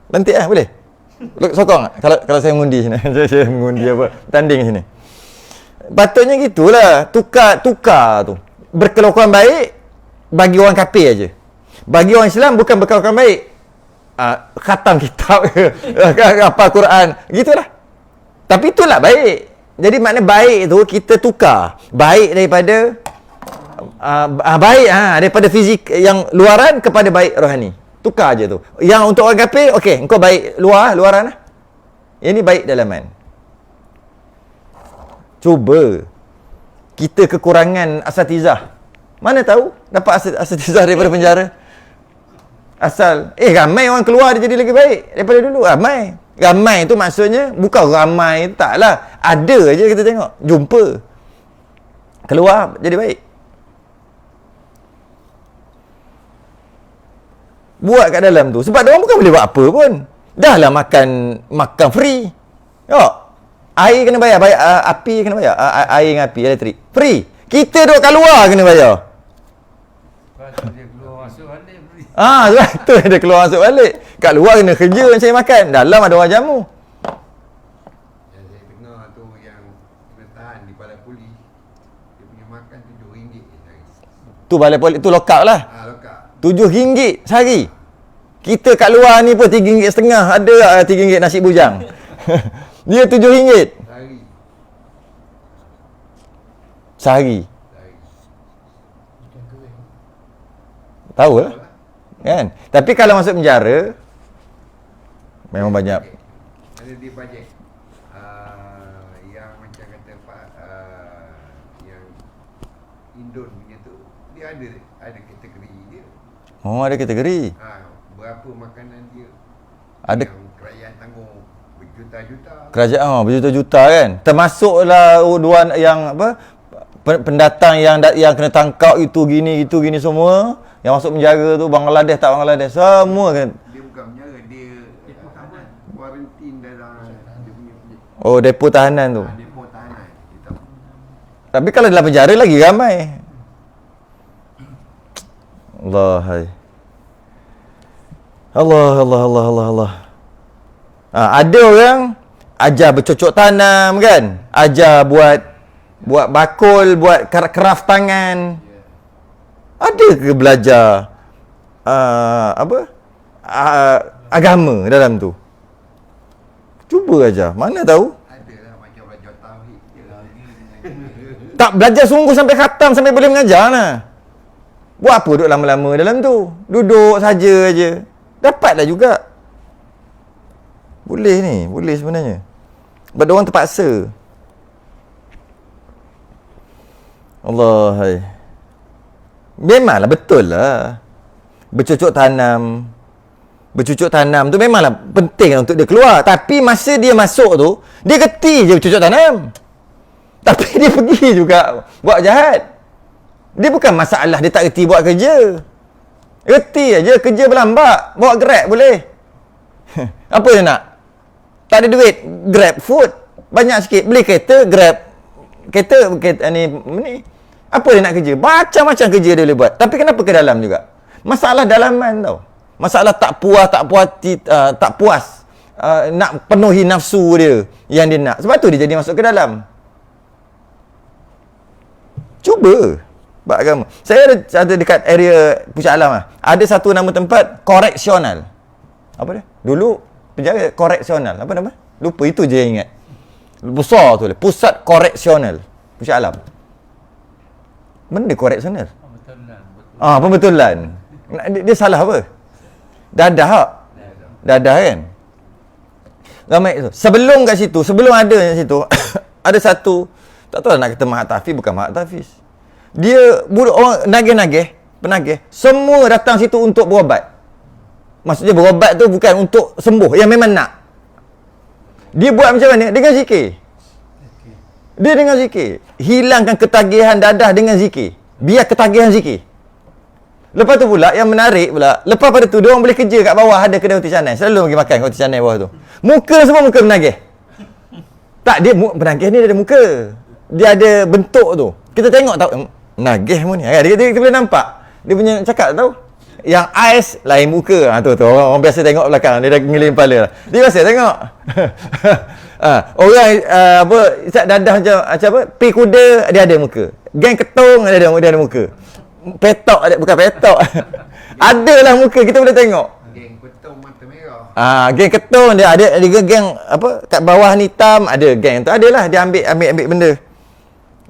lantik boleh? Sokong kalau saya mengundi sini. Saya mengundi tanding sini. Patutnya gitulah. Tukar tu. Berkelakuan baik bagi orang kafir aja. Bagi orang Islam bukan berkelakuan baik. Khatam kitab ke apa Quran. Gitulah. Tapi itulah baik. Jadi makna baik tu kita tukar. Baik daripada daripada fizik yang luaran kepada baik rohani. Tukar aja tu. Yang untuk orang kafir, okey, engkau baik luaran lah. Yang ni baik dalaman. Cuba. Kita kekurangan asatizah. Mana tahu dapat asatizah daripada penjara. Asal ramai orang keluar dia jadi lagi baik daripada dulu. Ramai tu maksudnya bukan ramai, taklah. Ada aja kita tengok, jumpa. Keluar jadi baik. Buat kat dalam tu. Sebab dia orang bukan boleh buat apa pun. Dah lah makan free. Tengok. Air kena bayar. Api kena bayar. Air dengan api, elektrik. Free. Kita duduk kat luar kena bayar. Dia keluar masuk balik free. Sebab tu dia keluar masuk balik. Kat luar kena kerja cari makan. Dalam ada orang jamu. Yang saya dengar tu yang kena tahan di balai polis, dia punya makan RM7 sehari. Tu balai polis. Tu lokap lah. Lokap. RM7 sehari. Kita kat luar ni pun RM3.50. Ada RM3 nasi bujang. Dia RM7 sehari. Tahu lah. Kan? Tapi kalau masuk penjara memang banyak. Ada di bajet. Yang macam kata yang Indon punya tu, dia ada kategori dia. Ada kategori. Berapa makanan dia. Ada yang kerajaan tanggung berjuta-juta. Kerajaan berjuta-juta kan. Termasuklah urduan yang pendatang yang kena tangkap itu gini semua. Yang masuk penjara tu Bangladesh tak Bangladesh semua kan. Dia bukan penjara, dia kuarantin dalam dia punya depo tahanan tu. depo tahanan. Tapi kalau dalam penjara lagi ramai. Allah. Ada orang ajar bercocok tanam kan. Ajar buat bakul, buat craft tangan. Ada ke belajar agama dalam tu? Cuba aja. Mana tahu? Adalah macam belajar tauhid je. Tak belajar sungguh sampai khatam, sampai boleh mengajar lah. Buat apa duduk lama-lama dalam tu? Duduk saja aja. Dapatlah juga. Boleh sebenarnya. Sebab dia orang terpaksa. Allah. Memanglah betul lah. Bercocok tanam tu memanglah penting untuk dia keluar. Tapi masa dia masuk tu, dia reti je bercocok tanam. Tapi dia pergi juga buat jahat. Dia bukan masalah dia tak reti buat kerja. Reti aja kerja berlambak. Bawa Grab boleh. Apa dia nak? Tak ada duit, Grab food. Banyak sikit. Beli kereta, Grab. Kereta ni. Apa dia nak kerja? Macam-macam kerja dia boleh buat. Tapi kenapa ke dalam juga? Masalah dalaman tau. Masalah tak puas. Nak penuhi nafsu dia yang dia nak. Sebab tu dia jadi masuk ke dalam. Cuba buat agama. Saya ada dekat area Puncak Alam lah. Ada satu nama tempat koreksional. Apa dia? Dulu penjara koreksional. Apa nama? Lupa, itu je yang ingat. Besar tu. Pusat Koreksional Puncak Alam. Benda koreksional. Pembetulan. Dia salah apa? Dadah kan? Ramai tu. Sebelum kat situ, sebelum ada kat situ, ada satu, tak tahu nak kata Mahat Tahfiz, bukan Mahat Tahfiz. Dia orang penagih, semua datang situ untuk berobat. Maksudnya berobat tu bukan untuk sembuh, yang memang nak. Dia buat macam mana? Dengan zikir. Dia dengan zikir. Hilangkan ketagihan dadah dengan zikir. Biar ketagihan zikir. Lepas tu pula, yang menarik pula, lepas pada tu, dia orang boleh kerja kat bawah, ada kedai roti canai. Selalu bagi makan roti canai bawah tu. Muka semua muka menagih. Tak, dia menagih ni dia ada muka. Dia ada bentuk tu. Kita tengok tahu, menagih pun ni. Kita boleh nampak. Dia punya cakap tahu. Yang ais lain muka. Tu orang biasa tengok belakang. Dia dah ngeling kepala lah. Dia biasa tengok. Orang apa isak dadah macam apa? Pi kuda dia ada muka. Geng ketung dia ada muka. Petok ada, bukan petok. Adalah muka kita boleh tengok. Geng ketung mata merah. Geng ketung dia ada geng apa kat bawah ni hitam, ada geng tu adalah dia ambil benda.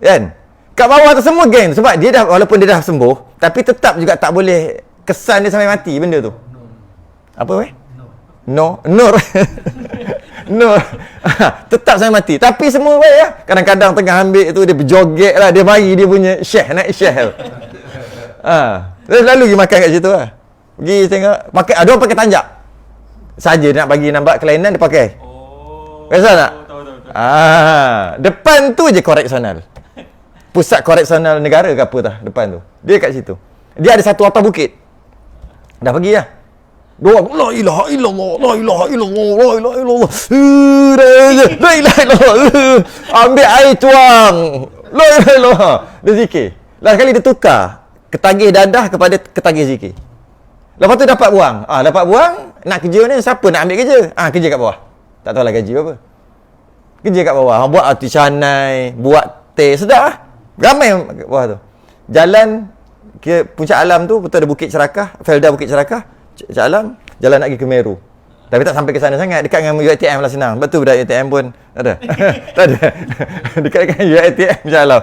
Kan? Kat bawah tu semua geng sebab dia dah walaupun dia dah sembuh tapi tetap juga tak boleh kesan dia sampai mati benda tu. Apa weh? Nur. Nur. Tetap sampai mati. Tapi semua baik ya. Kadang-kadang tengah ambil tu dia berjoget lah. Dia mari dia punya naik syekh tu. Dia selalu pergi makan kat situ lah. Pergi tengok. Pakai, ada orang pakai tanjak. Saja dia nak bagi nampak kelainan dia pakai. Rasa tak? Tahu. Depan tu je koreksional. Pusat koreksional negara ke apa tah depan tu. Dia kat situ. Dia ada satu atas bukit. Dah pergi lah. Dua la ilaha illallah, la ilaha illallah, la ilaha illallah. La ilaha illallah. Ambil air tuang. La ilaha illallah. Dia zikir. Last kali dia tukar ketagih dadah kepada ketagih zikir. Lepas tu dapat buang. Dapat buang, nak kerja ni siapa nak ambil kerja? Kerja kat bawah. Tak tahulah gaji apa. Kerja kat bawah. Buat roti canai, buat teh, sedap lah. Ramai kat bawah tu. Jalan ke Puncak Alam tu, betul ada Bukit Cerakah, Felda Bukit Cerakah, Puncak Alam, jalan nak pergi ke Meru. Tapi tak sampai ke sana sangat, dekat dengan UiTM lah senang. Betul budak UiTM pun ada. Tak ada. Dekat dengan UiTM Puncak Alam.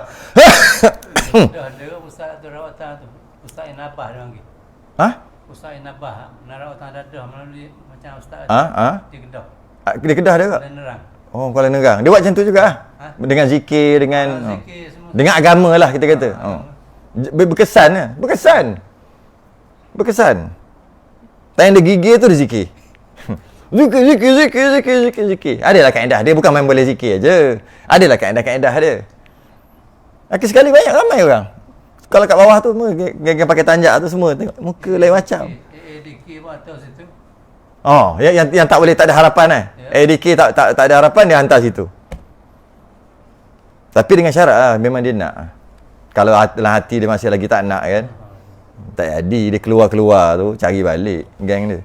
Dah ada ustaz tu rawatan tu. Ustaz yang nabah dia panggil. Ustaz yang nabah, nak rawatan dadah melalui macam ustaz di Kedah. Dia Kedah dia ke? Dan nerang. Oh, Kuala Nerang. Dia buat macam tu juga lah. Dengan zikir, dengan Zikir semua. dengan agama lah kita kata. Berkesan lah. Berkesan. Tanya dia gigil tu dia zikir. Zikir. Adalah kaedah dia, bukan main boleh zikir je. Adalah kaedah-kaedah dia. Akhir sekali banyak ramai orang. Kalau kat bawah tu semua geng pakai tanjak tu semua tengok muka lain macam. ADK pun atas situ. Yang tak boleh, tak ada harapan ADK tak ada harapan, dia hantar situ. Tapi dengan syarat lah, memang dia nak. Kalau dalam hati dia masih lagi tak nak kan, tak jadi, dia keluar tu cari balik geng dia.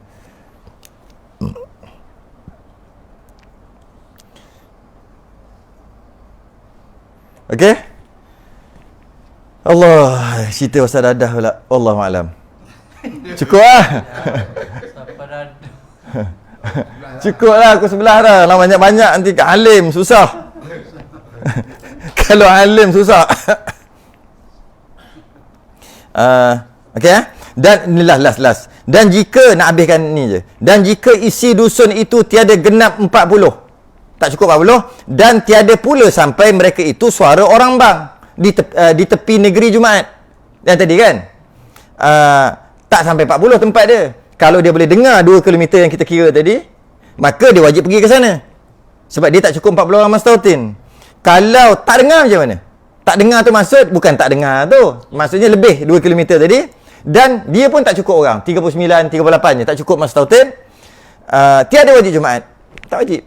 Okey. Allah, cerita pasal dadah pula. Wallahualam. Cukup lah. Siapa dadah? Cukup lah, aku sebelah dah. Lah banyak-banyak nanti kat Halim susah. Kalau Halim susah. Okey eh? Dan inilah last. Dan jika nak habiskan ni je. Dan jika isi dusun itu tiada genap 40. Tak cukup 40 dan tiada pula sampai mereka itu suara orang bang di tepi negeri Jumaat. Yang tadi kan? Tak sampai 40 tempat dia. Kalau dia boleh dengar 2 km yang kita kira tadi, maka dia wajib pergi ke sana. Sebab dia tak cukup 40 orang mastautin. Kalau tak dengar macam mana? Tak dengar tu maksud bukan tak dengar tu. Maksudnya lebih 2 km tadi dan dia pun tak cukup orang. 39, 38 je tak cukup mastautin. Tiada wajib Jumaat. Tak wajib.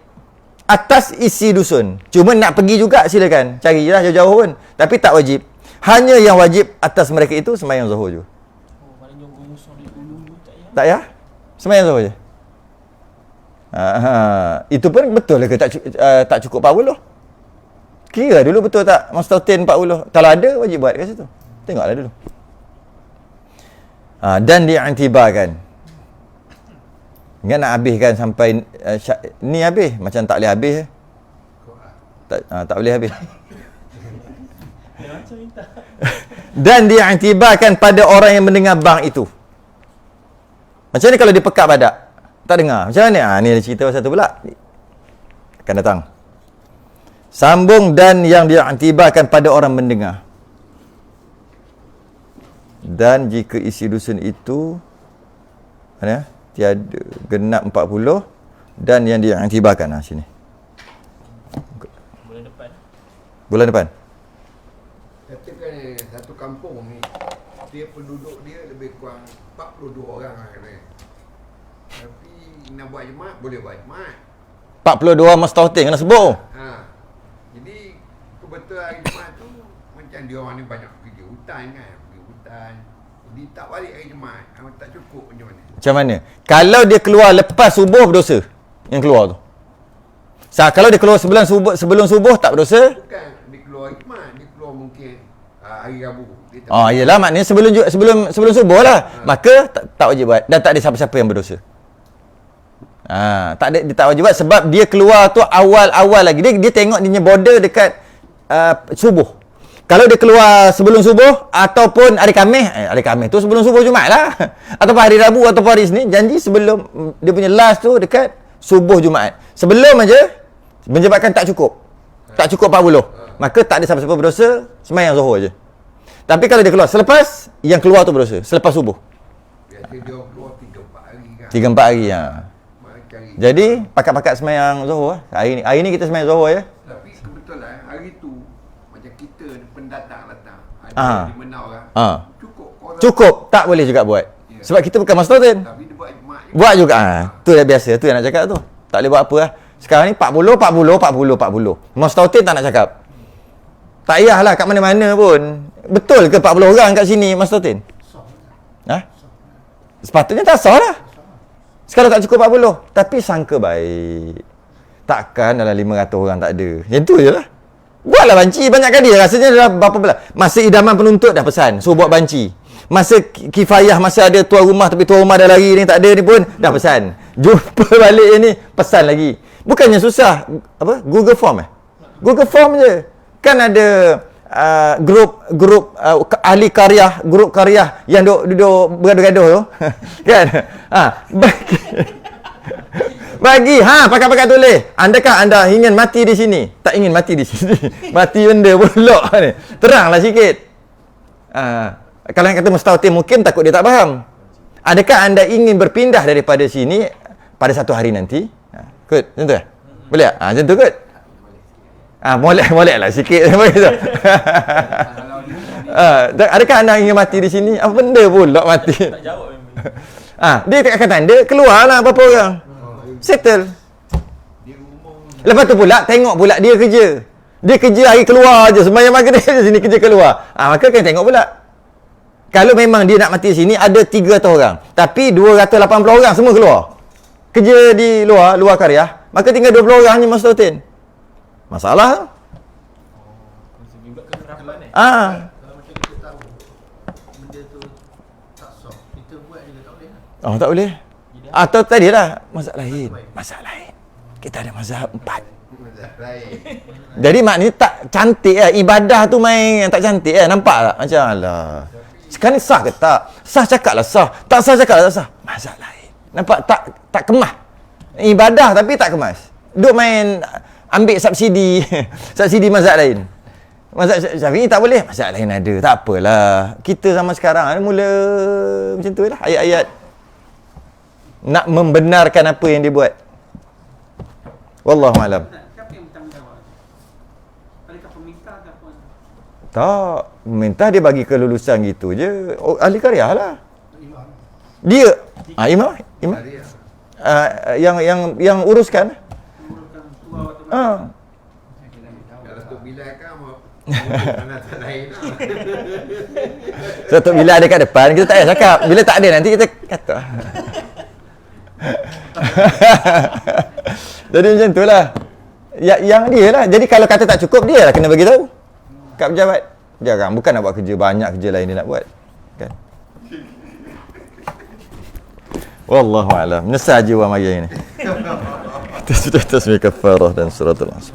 Atas isi dusun. Cuma nak pergi juga silakan. Cari je lah jauh-jauh pun. Tapi tak wajib. Hanya yang wajib atas mereka itu sembahyang Zuhur je. Tak ya? Sembahyang Zuhur je. Itu pun betul ke tak cukup 40? Kira dulu betul tak mastautin 40. Kalau ada wajib buat kat situ. Tengoklah dulu. Dan diiktibarkan. Ingat nak habiskan sampai ni habis macam tak boleh habis. Tak boleh habis. Dan diiktibarkan pada orang yang mendengar bang itu. Macam ni kalau dia pekat badak tak dengar. Macam mana? Ni ada cerita pasal tu pula. Akan datang. Sambung dan yang diiktibarkan pada orang mendengar. Dan jika isi dusun itu mana? Tiada genap 40 dan yang diiktibarkan sini. Bulan depan. Katakan satu kampung ni, dia penduduk dia lebih kurang 42 orang lah katanya. Tapi nak buat jemaat, boleh buat jemaat. 42 mustahil kena sebut. Jadi kebetulan hari jemaat tu macam dia orang ni banyak kerja hutan kan, pergi hutan. Jadi tak balik hari jemaat, tak cukup macam mana? Macam mana? Kalau dia keluar lepas subuh berdosa. Yang keluar tu. Kalau dia keluar sebelum subuh tak berdosa? Bukan dia keluar hari jemaat, dia keluar mungkin hari Rabu. Iyalah, maknanya sebelum subuh lah. Maka tak wajib buat dan tak ada siapa-siapa yang berdosa. Dia tak wajib buat sebab dia keluar tu awal-awal lagi. Dia tengok dia border dekat subuh. Kalau dia keluar sebelum subuh ataupun hari Khamis tu sebelum subuh Jumaat lah. Ataupun hari Rabu ataupun hari Isnin, janji sebelum dia punya last tu dekat subuh Jumaat. Sebelum aja menyebabkan tak cukup 40, maka tak ada siapa-siapa berdosa, sembahyang Zuhur je. Tapi kalau dia keluar selepas, yang keluar tu berdosa selepas subuh. Biasa dia keluar 3-4 hari kan. 3-4 hari Jadi pakat-pakat sembahyang Zuhur. Hari ni kita sembahyang Zuhur ya. Tapi kebetulan hari tu macam kita pendatang datang. Ada di Menau kan. Cukup, tak boleh juga buat. Sebab kita bukan mustahil. Tapi dia buat jemaat juga. Buat juga. Tu dah biasa, tu yang nak cakap tu. Tak boleh buat apa lah. Sekarang ni 40. Mustahil tak nak cakap. Tak payahlah kat mana-mana pun. Betul ke 40 orang kat sini mustahil? Sepatutnya tak sah lah. Sekarang tak cukup 40. Tapi sangka baik. Takkan dalam 500 orang tak ada. Yang tu je lah. Buatlah banci banyak kali. Rasanya dah berapa belas. Masa idaman penuntut dah pesan suruh buat banci. Masa kifayah, masa ada tuan rumah tapi tuan rumah dah lari ni tak ada ni pun dah pesan. Jumpa balik ni pesan lagi. Bukannya susah. Google Form Google Form je. Kan ada grup ahli karya, grup karya yang duduk bergaduh-gaduh tu. Kan? Bagi pakat-pakat tulis. Adakah anda ingin mati di sini? Tak ingin mati di sini. Mati benda pulak ni. Teranglah sikit. Kalau yang kata mustahil mungkin takut dia tak faham. Adakah anda ingin berpindah daripada sini pada satu hari nanti? Kot, macam tu boleh tak? Macam tu kot. Molek lah sikit. Adakah anda ingin mati di sini? Apa benda pula mati? Tak jawab memang. Dia akan tanda, keluarlah berapa orang. Settle. Lepas tu pula, tengok pula dia kerja. Dia kerja hari keluar je. Sembahyang maghrib je sini kerja keluar. Maka kena tengok pula. Kalau memang dia nak mati di sini, ada 300 orang. Tapi 280 orang semua keluar. Kerja di luar karya. Maka tinggal 20 orang je mustahil. Masalah. Kalau macam kita tahu benda tu tak sah, kita buat juga tak boleh lah. Tak boleh. Atau tadilah mazhab lain. Kita ada mazhab 4. Jadi maknanya tak cantik lah. Ibadah tu main tak cantik lah. Nampak tak? Macam alah. Sekarang ni sah ke tak? Sah cakaplah sah. Tak sah cakaplah tak sah. Mazhab lain. Nampak tak kemas. Ibadah tapi tak kemas. Duk main ambil subsidi. Subsidi mazhab lain. Mazhab Syafi'i tak boleh. Mazhab lain ada. Tak apalah. Kita zaman sekarang mula macam tu lah. Ayat-ayat nak membenarkan apa yang dia buat. Wallahualam. Siapa yang bertanggungjawab? Adakah pemerintah ataupun? Tak. Pemerintah dia bagi kelulusan gitu je. Ahli karya lah. Dia. Imam? Yang uruskan. Menguruskan tua atau Kalau Tok Bilal kan anak lain lah. So Tok Bilal ada kat depan, kita tak payah cakap. Bila tak ada nanti kita kata. Jadi macam tu lah. Yang dia lah. Jadi kalau kata tak cukup, dia lah kena bagi tahu kat pejabat. Jarang. Bukan nak buat kerja. Banyak kerja lain dia nak buat. Kan? Wallahualam. Menyesal jiwa mari ni. Kita sudah tasbih kafarah dan suratul asr.